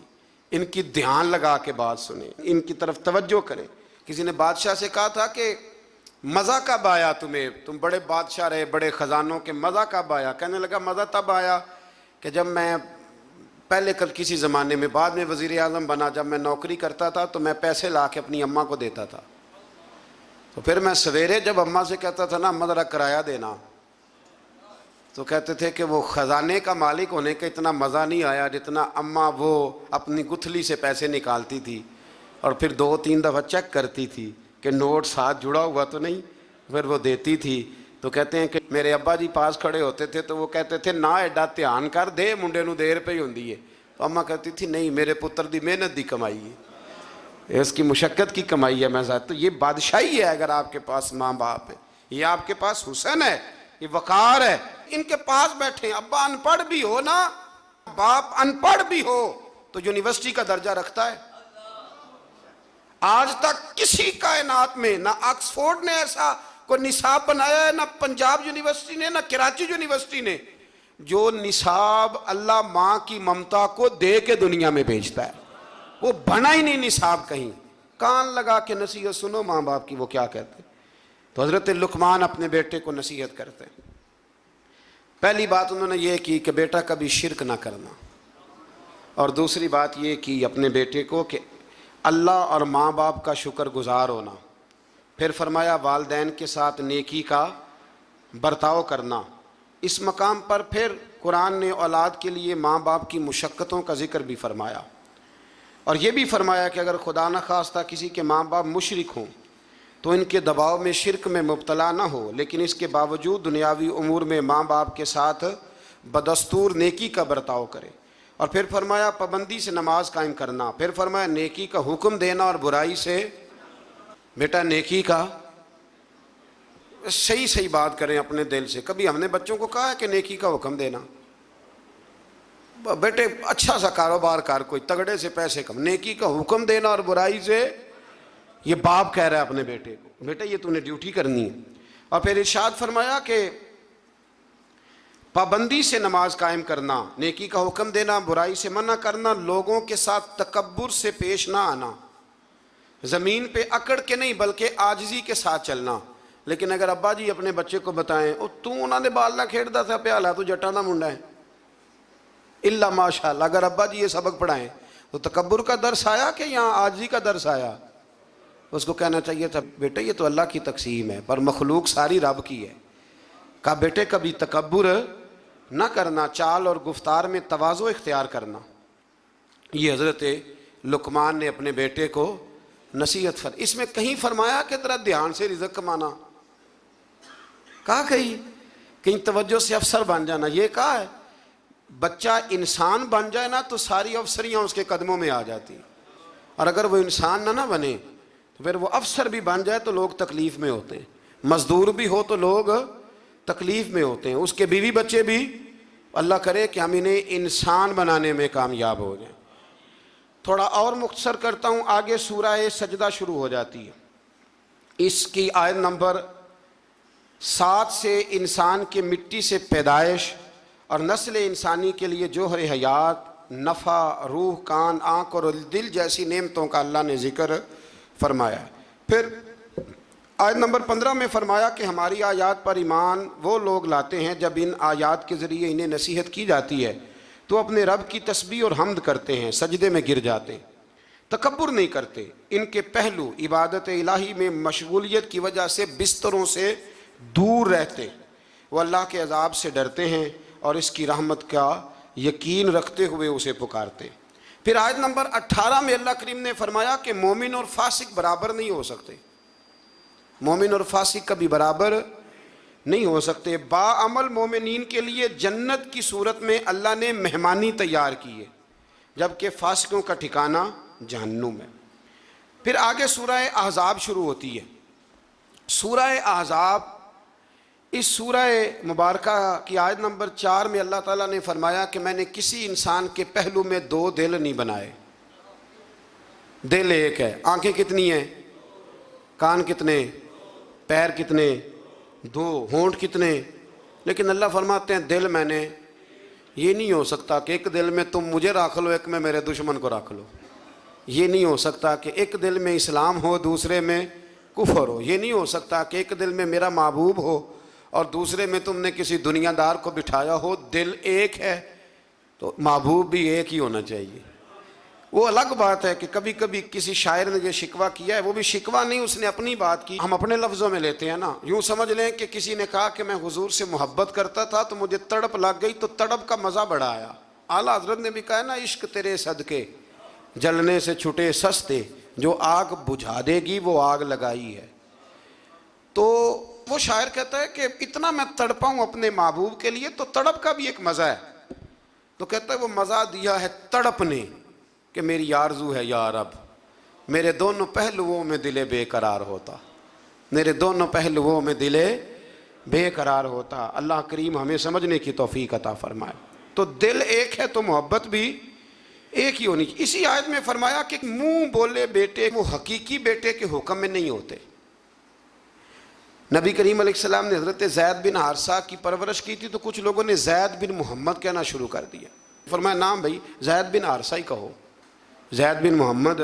ان کی دھیان لگا کے بات سنیں, ان کی طرف توجہ کریں. کسی نے بادشاہ سے کہا تھا کہ مزہ کب آیا تمہیں؟ تم بڑے بادشاہ رہے، بڑے خزانوں کے، مزہ کب آیا؟ کہنے لگا مزہ تب آیا کہ جب میں پہلے کل کسی زمانے میں، بعد میں وزیر اعظم بنا، جب میں نوکری کرتا تھا تو میں پیسے لا کے اپنی اماں کو دیتا تھا، تو پھر میں سویرے جب اماں سے کہتا تھا نا اماں ذرا کرایہ دینا، تو کہتے تھے کہ وہ خزانے کا مالک ہونے کا اتنا مزہ نہیں آیا جتنا اماں وہ اپنی گتھلی سے پیسے نکالتی تھی اور پھر 2-3 دفعہ چیک کرتی تھی کہ نوٹ ساتھ جڑا ہوا تو نہیں، پھر وہ دیتی تھی۔ تو کہتے ہیں کہ میرے ابا جی پاس کھڑے ہوتے تھے تو وہ کہتے تھے نہ ایڈا دھیان کر دے، منڈے نو دیر پہ ہی ہوندی ہے، تو اماں کہتی تھی نہیں میرے پتر دی محنت دی کمائی ہے، اس کی مشقت کی کمائی ہے، میں ذات۔ تو یہ بادشاہی ہے اگر آپ کے پاس ماں باپ ہے، یہ آپ کے پاس حسن ہے، یہ وقار ہے۔ ان کے پاس بیٹھے، ابا ان پڑھ بھی ہو نا، باپ ان پڑھ بھی ہو تو یونیورسٹی کا درجہ رکھتا ہے۔ آج تک کسی کائنات میں نہ آکسفورڈ نے ایسا کوئی نصاب بنایا ہے، نہ پنجاب یونیورسٹی نے، نہ کراچی یونیورسٹی نے، جو نصاب اللہ ماں کی ممتا کو دے کے دنیا میں بھیجتا ہے، وہ بنا ہی نہیں نصاب کہیں۔ کان لگا کے نصیحت سنو ماں باپ کی وہ کیا کہتے ہیں۔ تو حضرت لقمان اپنے بیٹے کو نصیحت کرتے ہیں۔ پہلی بات انہوں نے یہ کی کہ بیٹا کبھی شرک نہ کرنا، اور دوسری بات یہ کی اپنے بیٹے کو کہ اللہ اور ماں باپ کا شکر گزار ہونا۔ پھر فرمایا والدین کے ساتھ نیکی کا برتاؤ کرنا۔ اس مقام پر پھر قرآن نے اولاد کے لیے ماں باپ کی مشقتوں کا ذکر بھی فرمایا، اور یہ بھی فرمایا کہ اگر خدا نہ خواستہ کسی کے ماں باپ مشرک ہوں تو ان کے دباؤ میں شرک میں مبتلا نہ ہو، لیکن اس کے باوجود دنیاوی امور میں ماں باپ کے ساتھ بدستور نیکی کا برتاؤ کرے۔ اور پھر فرمایا پابندی سے نماز قائم کرنا۔ پھر فرمایا نیکی کا حکم دینا اور برائی سے، بیٹا نیکی کا صحیح بات کریں اپنے دل سے۔ کبھی ہم نے بچوں کو کہا ہے کہ نیکی کا حکم دینا؟ بیٹے اچھا سا کاروبار کر، کوئی تگڑے سے پیسے کم، نیکی کا حکم دینا اور برائی سے، یہ باپ کہہ رہا ہے اپنے بیٹے کو بیٹا یہ تو نے ڈیوٹی کرنی ہے۔ اور پھر ارشاد فرمایا کہ پابندی سے نماز قائم کرنا، نیکی کا حکم دینا، برائی سے منع کرنا، لوگوں کے ساتھ تکبر سے پیش نہ آنا، زمین پہ اکڑ کے نہیں بلکہ عاجزی کے ساتھ چلنا۔ لیکن اگر ابا جی اپنے بچے کو بتائیں او تو انہوں نے بال نہ کھیڑتا تھا پیالہ تو جٹا نہ منڈا ہے، اللہ ماشاءاللہ، اگر ابا جی یہ سبق پڑھائیں تو تکبر کا درس آیا کہ یہاں عاجزی کا درس آیا؟ اس کو کہنا چاہیے تھا بیٹا یہ تو اللہ کی تقسیم ہے پر مخلوق ساری رب کی ہے۔ کہا بیٹے کبھی تکبر نہ کرنا، چال اور گفتار میں تواضع اختیار کرنا۔ یہ حضرت لقمان نے اپنے بیٹے کو نصیحت اس میں کہیں فرمایا کہ ذرا دھیان سے رزق کمانا، کہا کہیں توجہ سے افسر بن جانا، یہ کہا ہے بچہ انسان بن جائے نا تو ساری افسریاں اس کے قدموں میں آ جاتی، اور اگر وہ انسان نہ بنے تو پھر وہ افسر بھی بن جائے تو لوگ تکلیف میں ہوتے ہیں، مزدور بھی ہو تو لوگ تکلیف میں ہوتے ہیں، اس کے بیوی بچے بھی۔ اللہ کرے کہ ہم انہیں انسان بنانے میں کامیاب ہو جائیں۔ تھوڑا اور مختصر کرتا ہوں، آگے سورہ سجدہ شروع ہو جاتی ہے۔ اس کی آیت نمبر 7 سے انسان کے مٹی سے پیدائش اور نسل انسانی کے لیے جوہر حیات، نفع، روح، کان، آنکھ اور دل جیسی نعمتوں کا اللہ نے ذکر فرمایا ہے۔ پھر آیت نمبر 15 میں فرمایا کہ ہماری آیات پر ایمان وہ لوگ لاتے ہیں جب ان آیات کے ذریعے انہیں نصیحت کی جاتی ہے تو اپنے رب کی تسبیح اور حمد کرتے ہیں، سجدے میں گر جاتے ہیں، تکبر نہیں کرتے۔ ان کے پہلو عبادت الہی میں مشغولیت کی وجہ سے بستروں سے دور رہتے، وہ اللہ کے عذاب سے ڈرتے ہیں اور اس کی رحمت کا یقین رکھتے ہوئے اسے پکارتے۔ پھر آیت نمبر 18 میں اللہ کریم نے فرمایا کہ مومن اور فاسق برابر نہیں ہو سکتے، مومن اور فاسق کبھی برابر نہیں ہو سکتے۔ باعمل مومنین کے لیے جنت کی صورت میں اللہ نے مہمانی تیار کی ہے، جبکہ فاسقوں کا ٹھکانہ جہنم ہے۔ پھر آگے سورہ احزاب شروع ہوتی ہے۔ سورہ احزاب اس سورہ مبارکہ کی آیت نمبر 4 میں اللہ تعالیٰ نے فرمایا کہ میں نے کسی انسان کے پہلو میں 2 دل نہیں بنائے، دل ایک ہے، آنکھیں کتنی ہیں، کان کتنے، پیر کتنے، 2، ہونٹ کتنے، لیکن اللہ فرماتے ہیں دل میں نے، یہ نہیں ہو سکتا کہ ایک دل میں تم مجھے رکھ لو ایک میں میرے دشمن کو رکھ لو، یہ نہیں ہو سکتا کہ ایک دل میں اسلام ہو دوسرے میں کفر ہو. یہ نہیں ہو سکتا کہ ایک دل میں میرا محبوب ہو اور دوسرے میں تم نے کسی دنیا دار کو بٹھایا ہو. دل ایک ہے تو محبوب بھی ایک ہی ہونا چاہیے. وہ الگ بات ہے کہ کبھی کبھی کسی شاعر نے یہ شکوہ کیا ہے، وہ بھی شکوہ نہیں، اس نے اپنی بات کی. ہم اپنے لفظوں میں لیتے ہیں نا. یوں سمجھ لیں کہ کسی نے کہا کہ میں حضور سے محبت کرتا تھا تو مجھے تڑپ لگ گئی تو تڑپ کا مزہ بڑا آیا. اعلیٰ حضرت نے بھی کہا ہے نا، عشق تیرے صدقے جلنے سے چھٹے سستے، جو آگ بجھا دے گی وہ آگ لگائی ہے. تو وہ شاعر کہتا ہے کہ اتنا میں تڑپا ہوں اپنے محبوب کے لیے تو تڑپ کا بھی ایک مزہ ہے. تو کہتا ہے وہ مزہ دیا ہے تڑپ نے کہ میری آرزو ہے یا رب میرے دونوں پہلوؤں میں دل بے قرار ہوتا، میرے دونوں پہلوؤں میں دل بے قرار ہوتا. اللہ کریم ہمیں سمجھنے کی توفیق عطا فرمائے. تو دل ایک ہے تو محبت بھی ایک ہی ہونی چاہیے. اسی آیت میں فرمایا کہ منہ بولے بیٹے وہ حقیقی بیٹے کے حکم میں نہیں ہوتے. نبی کریم علیہ السلام نے حضرت زید بن حارثہ کی پرورش کی تھی تو کچھ لوگوں نے زید بن محمد کہنا شروع کر دیا. فرمایا نام بھائی زید بن حارثہ ہی کہو، زید بن محمد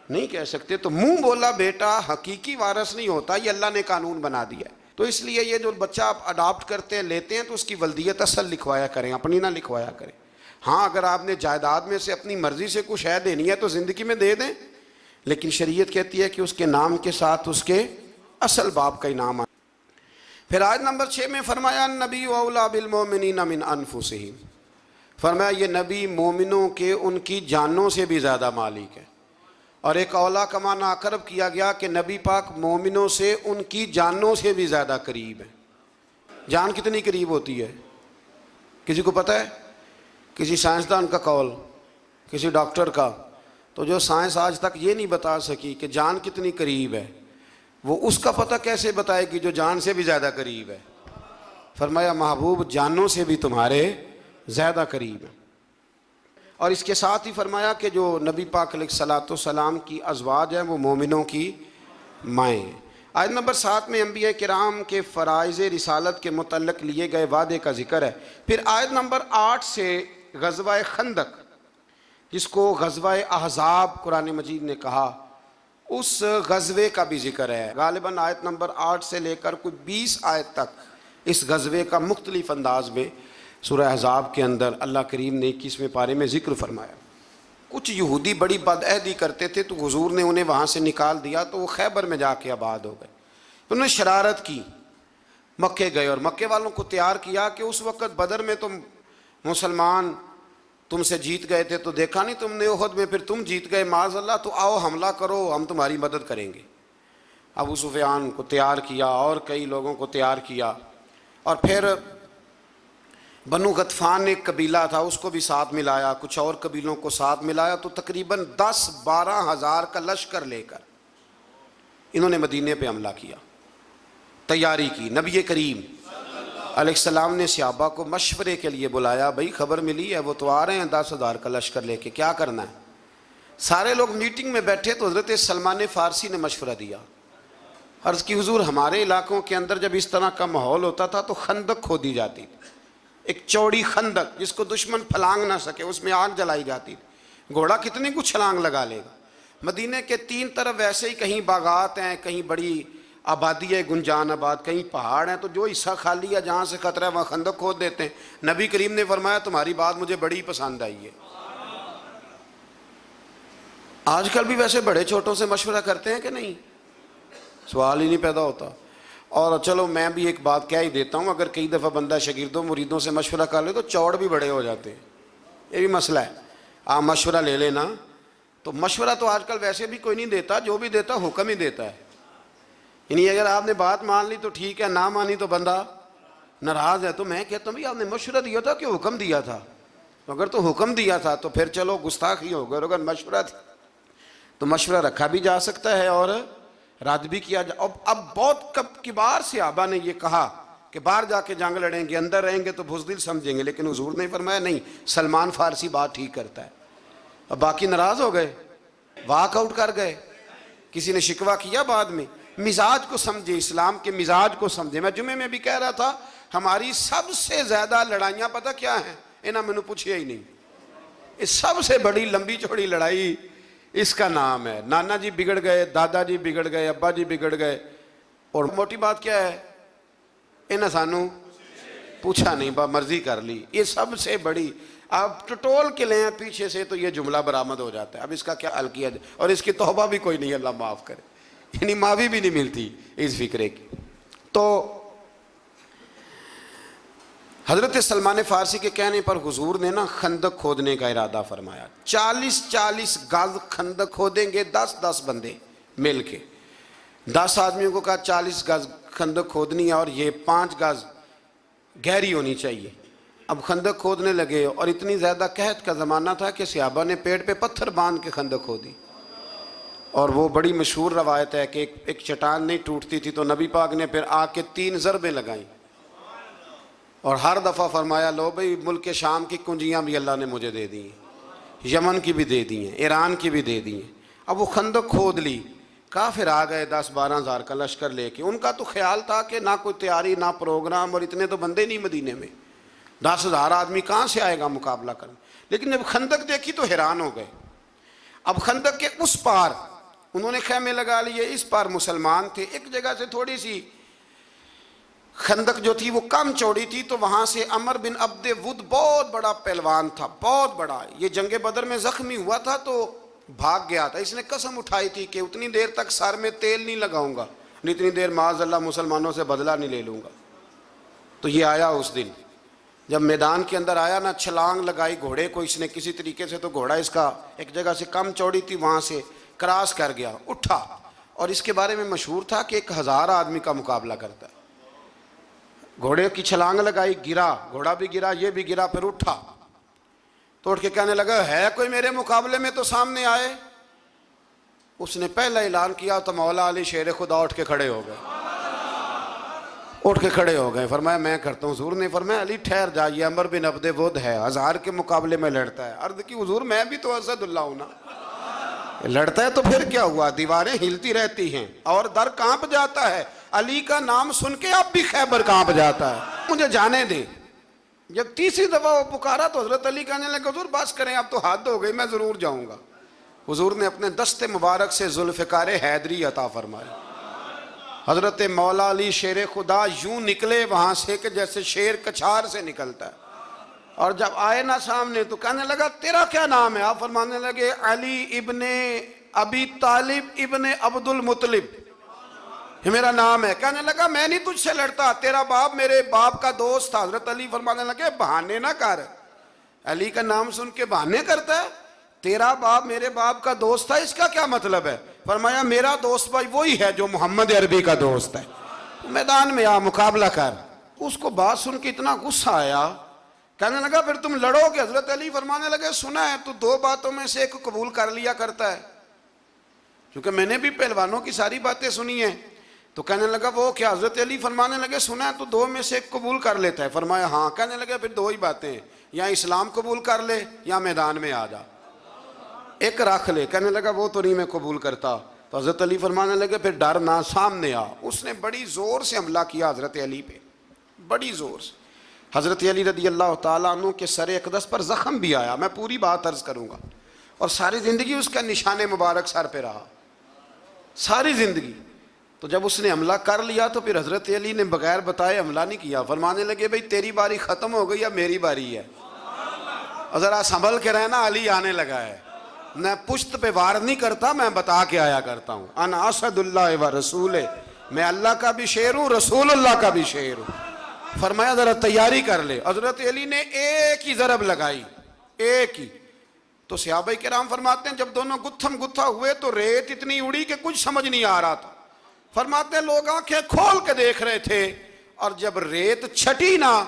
نہیں کہہ سکتے. تو منہ بولا بیٹا حقیقی وارث نہیں ہوتا، یہ اللہ نے قانون بنا دیا ہے. تو اس لیے یہ جو بچہ آپ اڈاپٹ کرتے ہیں لیتے ہیں تو اس کی ولدیت اصل لکھوایا کریں، اپنی نہ لکھوایا کریں. ہاں اگر آپ نے جائیداد میں سے اپنی مرضی سے کچھ شے دینی ہے تو زندگی میں دے دیں، لیکن شریعت کہتی ہے کہ اس کے نام کے ساتھ اس کے اصل باپ کا ہی نام آئے. پھر آیت نمبر 6 میں فرمایا النبی اولیٰ بالمؤمنین من انفسہم، فرمایا یہ نبی مومنوں کے ان کی جانوں سے بھی زیادہ مالک ہے. اور ایک اولیٰ کا معنی اقرب کیا گیا کہ نبی پاک مومنوں سے ان کی جانوں سے بھی زیادہ قریب ہے. جان کتنی قریب ہوتی ہے کسی کو پتہ ہے؟ کسی سائنسدان کا قول، کسی ڈاکٹر کا. تو جو سائنس آج تک یہ نہیں بتا سکی کہ جان کتنی قریب ہے، وہ اس کا پتہ کیسے بتائے گی جو جان سے بھی زیادہ قریب ہے. فرمایا محبوب جانوں سے بھی تمہارے زیادہ قریب ہے. اور اس کے ساتھ ہی فرمایا کہ جو نبی پاک علیہ الصلوۃ والسلام کی ازواج ہیں وہ مومنوں کی مائیں ہیں. آیت نمبر 7 میں انبیاء کرام کے فرائض رسالت کے متعلق لیے گئے وعدے کا ذکر ہے. پھر آیت نمبر 8 سے غزوہ خندق، جس کو غزوہ احزاب قرآن مجید نے کہا، اس غزوے کا بھی ذکر ہے. غالباً آیت نمبر 8 سے لے کر کوئی 20 آیت تک اس غزوے کا مختلف انداز میں سورہ احزاب کے اندر اللہ کریم نے 21ویں پارے میں ذکر فرمایا. کچھ یہودی بڑی بدعہدی کرتے تھے تو حضور نے انہیں وہاں سے نکال دیا تو وہ خیبر میں جا کے آباد ہو گئے. انہوں نے شرارت کی، مکے گئے اور مکے والوں کو تیار کیا کہ اس وقت بدر میں تم مسلمان تم سے جیت گئے تھے تو دیکھا نہیں تم نے، احد میں پھر تم جیت گئے معاذ اللہ، تو آؤ حملہ کرو ہم تمہاری مدد کریں گے. ابو سفیان کو تیار کیا اور کئی لوگوں کو تیار کیا، اور پھر بنو غطفان ایک قبیلہ تھا اس کو بھی ساتھ ملایا، کچھ اور قبیلوں کو ساتھ ملایا، تو تقریباً 10-12 ہزار کا لشکر لے کر انہوں نے مدینے پہ حملہ کیا، تیاری کی. نبی کریم علیہ السلام نے صحابہ کو مشورے کے لیے بلایا. بھائی خبر ملی ہے وہ تو آ رہے ہیں 10,000 کا لشکر لے کے، کیا کرنا ہے؟ سارے لوگ میٹنگ میں بیٹھے تو حضرت سلمان فارسی نے مشورہ دیا. عرض کی حضور ہمارے علاقوں کے اندر جب اس طرح کا ماحول ہوتا تھا تو خندق کھودی جاتی تھی، ایک چوڑی خندق جس کو دشمن پھلانگ نہ سکے، اس میں آگ جلائی جاتی تھی. گھوڑا کتنی کچھ چھلانگ لگا لے گا. مدینے کے 3 طرف ویسے ہی کہیں باغات ہیں، کہیں بڑی آبادی ہے گنجان آباد، کہیں پہاڑ ہیں، تو جو حصہ خالی ہے جہاں سے خطرہ ہے وہاں خندق کھود دیتے ہیں. نبی کریم نے فرمایا تمہاری بات مجھے بڑی پسند آئی ہے. آج کل بھی ویسے بڑے چھوٹوں سے مشورہ کرتے ہیں کہ نہیں؟ سوال ہی نہیں پیدا ہوتا. اور چلو میں بھی ایک بات کہہ ہی دیتا ہوں، اگر کئی دفعہ بندہ شاگردوں مریدوں سے مشورہ کر لے تو چوڑ بھی بڑے ہو جاتے ہیں. یہ بھی مسئلہ ہے. آپ مشورہ لے لینا. تو مشورہ تو آج کل ویسے بھی کوئی نہیں دیتا، جو بھی دیتا حکم ہی دیتا ہے. یعنی اگر آپ نے بات مان لی تو ٹھیک ہے، نہ مانی تو بندہ ناراض ہے. تو میں کہتا ہوں بھائی آپ نے مشورہ دیا تھا کہ حکم دیا تھا؟ اگر تو حکم دیا تھا تو پھر چلو گستاخی ہو گئی، اگر مشورہ تھا تو مشورہ رکھا بھی جا سکتا ہے اور رد بھی کیا جا. اب بہت کبار صحابہ نے یہ کہا کہ باہر جا کے جنگ لڑیں گے، اندر رہیں گے تو بزدل سمجھیں گے، لیکن حضور نے فرمایا نہیں، سلمان فارسی بات ٹھیک کرتا ہے. اب باقی ناراض ہو گئے، واک آؤٹ کر گئے. کسی نے شکوہ کیا بعد میں. مزاج کو سمجھے، اسلام کے مزاج کو سمجھے. میں جمعے میں بھی کہہ رہا تھا ہماری سب سے زیادہ لڑائیاں پتہ کیا ہیں؟ انہاں میں نے پوچھیا ہی نہیں. اس سب سے بڑی لمبی چوڑی لڑائی اس کا نام ہے. نانا جی بگڑ گئے, دادا جی بگڑ گئے, ابا جی بگڑ گئے, اور موٹی بات کیا ہے, انہیں سانو پوچھا نہیں, با مرضی کر لی. یہ سب سے بڑی, آپ ٹٹول کے لیں پیچھے سے تو یہ جملہ برآمد ہو جاتا ہے. اب اس کا کیا حل کیا جائے, اور اس کی توبہ بھی کوئی نہیں, اللہ معاف کرے, یعنی معافی بھی نہیں ملتی اس فکرے کی. تو حضرت سلمان فارسی کے کہنے پر حضور نے نا خندق کھودنے کا ارادہ فرمایا. 40 گز خندق کھودیں گے 10 بندے مل کے. 10 آدمیوں کو کہا 40 گز خندق کھودنی ہے, اور یہ 5 گز گہری ہونی چاہیے. اب خندق کھودنے لگے, اور اتنی زیادہ قحط کا زمانہ تھا کہ صحابہ نے پیڑ پہ پتھر باندھ کے خندق کھودی. اور وہ بڑی مشہور روایت ہے کہ ایک چٹان نہیں ٹوٹتی تھی تو نبی پاک نے پھر آ کے 3 ضربیں لگائیں, اور ہر دفعہ فرمایا لو بھئی ملک شام کی کنجیاں بھی اللہ نے مجھے دے دی ہیں, یمن کی بھی دے دی ہیں, ایران کی بھی دے دی ہیں. اب وہ خندق کھود لی, کافر آ گئے 10-12 ہزار کا لشکر لے کے. ان کا تو خیال تھا کہ نہ کوئی تیاری نہ پروگرام, اور اتنے تو بندے نہیں مدینے میں, 10,000 آدمی کہاں سے آئے گا مقابلہ کرنے. لیکن جب خندق دیکھی تو حیران ہو گئے. اب خندق کے اس پار انہوں نے خیمے لگا لیے, اس پار مسلمان تھے. ایک جگہ سے تھوڑی سی خندق جو تھی وہ کم چوڑی تھی, تو وہاں سے عمر بن عبد ود بہت بڑا پہلوان تھا, بہت بڑا. یہ جنگ بدر میں زخمی ہوا تھا تو بھاگ گیا تھا. اس نے قسم اٹھائی تھی کہ اتنی دیر تک سر میں تیل نہیں لگاؤں گا, اتنی دیر معاذ اللہ مسلمانوں سے بدلہ نہیں لے لوں گا. تو یہ آیا اس دن, جب میدان کے اندر آیا نا, چھلانگ لگائی گھوڑے کو اس نے کسی طریقے سے, تو گھوڑا اس کا ایک جگہ سے کم چوڑی تھی وہاں سے کراس کر گیا, اٹھا. اور اس کے بارے میں مشہور تھا کہ 1000 آدمی کا مقابلہ کرتا ہے. گھوڑے کی چھلانگ لگائی, گرا, گھوڑا بھی گرا, یہ بھی گرا, پھر اٹھا. تو اٹھ کے کہنے لگا ہے کوئی میرے مقابلے میں تو سامنے آئے. اس نے پہلا اعلان کیا تو مولا علی شیر خدا اٹھ کے کھڑے ہو گئے, اٹھ کے کھڑے ہو گئے. فرمایا میں کرتا ہوں. حضور نے فرمایا علی ٹھہر جائیے, عمر بن عبد ود ہے, 1000 کے مقابلے میں لڑتا ہے. عرض کی حضور میں بھی تو اسد اللہ ہوں نا, لڑتا ہے تو پھر کیا ہوا, دیواریں ہلتی رہتی ہیں اور در کانپ جاتا ہے. علی کا نام سن کے اب بھی خیبر کانپ جاتا ہے, مجھے جانے دے. جب تیسری دفعہ وہ پکارا تو حضرت علی کہنے لگے حضور بس کریں, اب تو حد ہو گئی, میں ضرور جاؤں گا. حضور نے اپنے دست مبارک سے ذوالفقار حیدری عطا فرمائی. حضرت مولا علی شیر خدا یوں نکلے وہاں سے کہ جیسے شیر کچھار سے نکلتا ہے. اور جب آئے نا سامنے تو کہنے لگا تیرا کیا نام ہے. آپ فرمانے لگے علی ابن ابی طالب ابن عبد المطلب, یہ میرا نام ہے. کہنے لگا میں نہیں تجھ سے لڑتا, تیرا باپ میرے باپ کا دوست تھا. حضرت علی فرمانے لگے بہانے نہ کر, علی کا نام سن کے بہانے کرتا ہے. تیرا باپ میرے باپ کا دوست تھا, اس کا کیا مطلب ہے. فرمایا میرا دوست بھائی وہی ہے جو محمد عربی کا دوست ہے, میدان میں آ مقابلہ کر. اس کو بات سن کے اتنا غصہ آیا, کہنے لگا پھر تم لڑو گے. حضرت علی فرمانے لگے سنا ہے تو 2 باتوں میں سے ایک قبول کر لیا کرتا ہے, کیونکہ میں نے بھی پہلوانوں کی ساری باتیں سنی ہیں. تو کہنے لگا وہ کیا. حضرت علی فرمانے لگے سنا ہے تو 2 میں سے ایک قبول کر لیتا ہے. فرمایا ہاں. کہنے لگے پھر 2 ہی باتیں ہیں, یا اسلام قبول کر لے یا میدان میں آ جا, ایک رکھ لے. کہنے لگا وہ تو نہیں میں قبول کرتا. تو حضرت علی فرمانے لگے پھر ڈر نہ, سامنے آ. اس نے بڑی زور سے حملہ کیا حضرت علی پہ, بڑی زور سے. حضرت علی رضی اللہ تعالیٰ عنہ کے سر اقدس پر زخم بھی آیا, میں پوری بات عرض کروں گا, اور ساری زندگی اس کا نشان مبارک سر پہ رہا, ساری زندگی. تو جب اس نے حملہ کر لیا تو پھر حضرت علی نے بغیر بتائے حملہ نہیں کیا. فرمانے لگے بھئی تیری باری ختم ہو گئی, اب میری باری ہے, ذرا سنبھل کے رہنا, علی آنے لگا ہے. میں پشت پہ وار نہیں کرتا, میں بتا کے آیا کرتا ہوں. انا اسد اللہ و رسول, میں اللہ کا بھی شیر ہوں, رسول اللہ کا بھی شیر ہوں. فرمایا ذرا تیاری کر لے. حضرت علی نے ایک ہی ضرب لگائی, ایک ہی. تو صحابہ کرام فرماتے ہیں جب دونوں گتھم گتھا ہوئے تو ریت اتنی اڑی کہ کچھ سمجھ نہیں آ رہا تھا. فرماتے ہیں لوگ آنکھیں کھول کے دیکھ رہے تھے, اور جب ریت چھٹی نا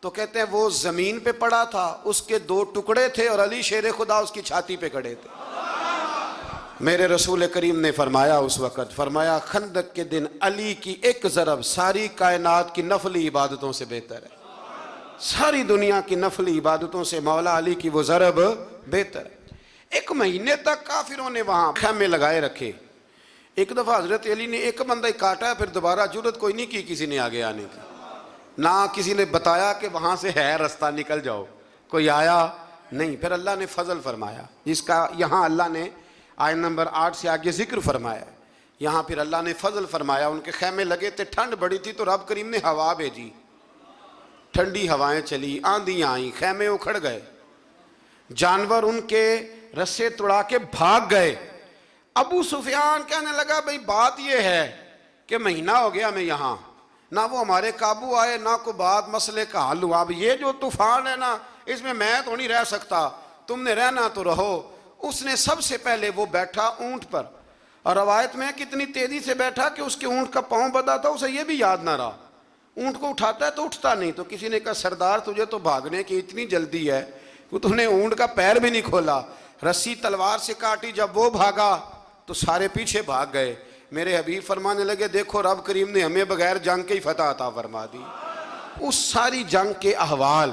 تو کہتے ہیں وہ زمین پہ پڑا تھا, اس کے 2 ٹکڑے تھے, اور علی شیر خدا اس کی چھاتی پہ کھڑے تھے. میرے رسول کریم نے فرمایا اس وقت, فرمایا خندق کے دن علی کی ایک ضرب ساری کائنات کی نفلی عبادتوں سے بہتر ہے, ساری دنیا کی نفلی عبادتوں سے مولا علی کی وہ ضرب بہتر ہے. 1 مہینے تک کافروں نے وہاں خیمے لگائے رکھے. ایک دفعہ حضرت علی نے ایک بندہ ہی کاٹا, پھر دوبارہ جرت کوئی نہیں کی کسی نے آگے آنے کی, نہ کسی نے بتایا کہ وہاں سے ہے رستہ نکل جاؤ, کوئی آیا نہیں. پھر اللہ نے فضل فرمایا, جس کا یہاں اللہ نے آیت نمبر 8 سے آگے ذکر فرمایا ہے. یہاں پھر اللہ نے فضل فرمایا. ان کے خیمے لگے تھے, ٹھنڈ بڑی تھی تو رب کریم نے ہوا بھیجی, ٹھنڈی ہوائیں چلی, آندھیاں آئیں, خیمے اکھڑ گئے, جانور ان کے رسے توڑا کے بھاگ گئے. ابو سفیان کہنے لگا بھئی بات یہ ہے کہ مہینہ ہو گیا ہمیں یہاں, نہ وہ ہمارے قابو آئے, نہ کوئی بات مسئلے کا حل ہوا. اب یہ جو طوفان ہے نا, اس میں تو نہیں رہ سکتا, تم نے رہنا تو رہو. اس نے سب سے پہلے وہ بیٹھا اونٹ پر, اور روایت میں کتنی تیزی سے بیٹھا کہ اس کے اونٹ کا پاؤں بندھا تھا, اسے یہ بھی یاد نہ رہا. اونٹ کو اٹھاتا ہے تو اٹھتا نہیں. تو کسی نے کہا سردار تجھے تو بھاگنے کی اتنی جلدی ہے کہ تم نے اونٹ کا پیر بھی نہیں کھولا. رسی تلوار سے کاٹی, جب وہ بھاگا تو سارے پیچھے بھاگ گئے. میرے حبیب فرمانے لگے دیکھو رب کریم نے ہمیں بغیر جنگ کے ہی فتح عطا فرما دی. اس ساری جنگ کے احوال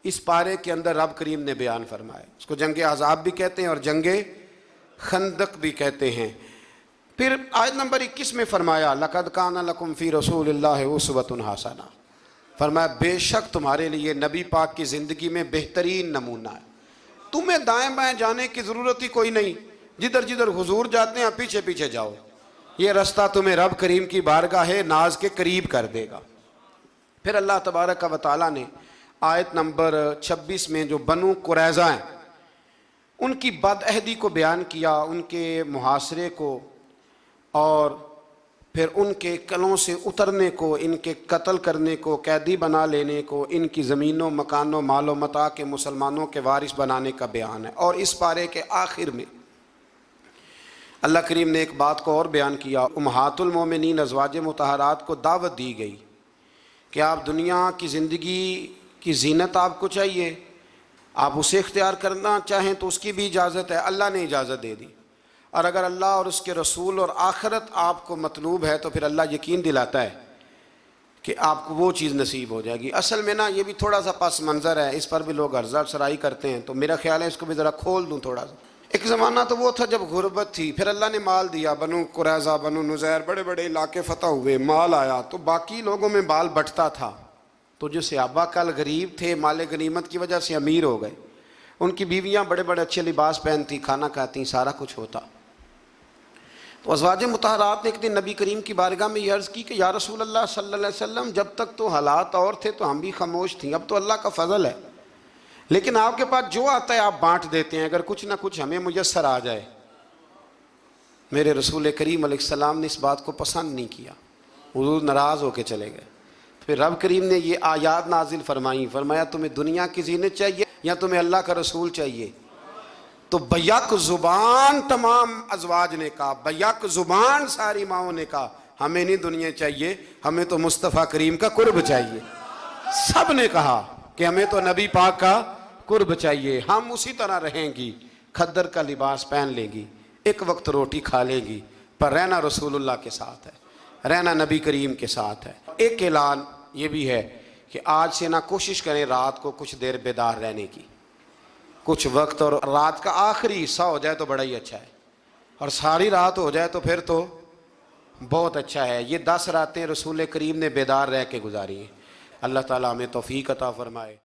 اس پارے کے اندر رب کریم نے بیان فرمائے. اس کو جنگ احزاب بھی کہتے ہیں اور جنگ خندق بھی کہتے ہیں. پھر آیت نمبر 21 میں فرمایا لَقَدْ كَانَ لَكُمْ فِي رَسُولِ اللَّهِ أُسْوَةٌ حَسَنَةٌ. فرمایا بے شک تمہارے لیے نبی پاک کی زندگی میں بہترین نمونہ ہے. تمہیں دائیں بائیں جانے کی ضرورت ہی کوئی نہیں, جدھر جدھر حضور جاتے ہیں پیچھے پیچھے جاؤ. یہ رستہ تمہیں رب کریم کی بارگاہ ناز کے قریب کر دے گا. پھر اللہ تبارک و تعالیٰ نے آیت نمبر 26 میں جو بنو قریظہ ہیں ان کی بد عہدی کو بیان کیا, ان کے محاصرے کو, اور پھر ان کے کلوں سے اترنے کو, ان کے قتل کرنے کو, قیدی بنا لینے کو, ان کی زمینوں مکانوں مال و متاع کے مسلمانوں کے وارث بنانے کا بیان ہے. اور اس پارے کے آخر میں اللہ کریم نے ایک بات کو اور بیان کیا. امہات المومنین ازواج مطہرات کو دعوت دی گئی کہ آپ دنیا کی زندگی کی زینت آپ کو چاہیے, آپ اسے اختیار کرنا چاہیں تو اس کی بھی اجازت ہے, اللہ نے اجازت دے دی. اور اگر اللہ اور اس کے رسول اور آخرت آپ کو مطلوب ہے تو پھر اللہ یقین دلاتا ہے کہ آپ کو وہ چیز نصیب ہو جائے گی. اصل میں نا یہ بھی تھوڑا سا پس منظر ہے, اس پر بھی لوگ عرضہ افزائی کرتے ہیں, تو میرا خیال ہے اس کو بھی ذرا کھول دوں تھوڑا سا. ایک زمانہ تو وہ تھا جب غربت تھی, پھر اللہ نے مال دیا, بنو قریظہ بنو نذیر بڑے بڑے علاقے فتح ہوئے, مال آیا تو باقی لوگوں میں بال بٹتا تھا. تو جو صحابہ کل غریب تھے مال غنیمت کی وجہ سے امیر ہو گئے, ان کی بیویاں بڑے بڑے اچھے لباس پہنتی, کھانا کھاتی, سارا کچھ ہوتا. تو ازواج مطہرات نے ایک دن نبی کریم کی بارگاہ میں یہ عرض کی کہ یا رسول اللہ صلی اللہ علیہ وسلم, جب تک تو حالات اور تھے تو ہم بھی خاموش تھیں, اب تو اللہ کا فضل ہے, لیکن آپ کے پاس جو آتا ہے آپ بانٹ دیتے ہیں, اگر کچھ نہ کچھ ہمیں میسر آ جائے. میرے رسول کریم علیہ السلام نے اس بات کو پسند نہیں کیا, حضور ناراض ہو کے چلے گئے. پھر رب کریم نے یہ آیات نازل فرمائیں, فرمایا تمہیں دنیا کی زینت چاہیے یا تمہیں اللہ کا رسول چاہیے؟ تو بیک زبان تمام ازواج نے کہا, بیک زبان ساری ماؤں نے کہا ہمیں نہیں دنیا چاہیے, ہمیں تو مصطفیٰ کریم کا قرب چاہیے. سب نے کہا کہ ہمیں تو نبی پاک کا قرب چاہیے, ہم اسی طرح رہیں گی, کھدر کا لباس پہن لیں گی, ایک وقت روٹی کھا لیں گی, پر رہنا رسول اللہ کے ساتھ ہے, رہنا نبی کریم کے ساتھ ہے. ایک اعلان یہ بھی ہے کہ آج سے نہ کوشش کریں رات کو کچھ دیر بیدار رہنے کی, کچھ وقت, اور رات کا آخری حصہ ہو جائے تو بڑا ہی اچھا ہے, اور ساری رات ہو جائے تو پھر تو بہت اچھا ہے. یہ 10 راتیں رسول کریم نے بیدار رہ کے گزاری ہیں. اللہ تعالیٰ ہمیں توفیق عطا فرمائے.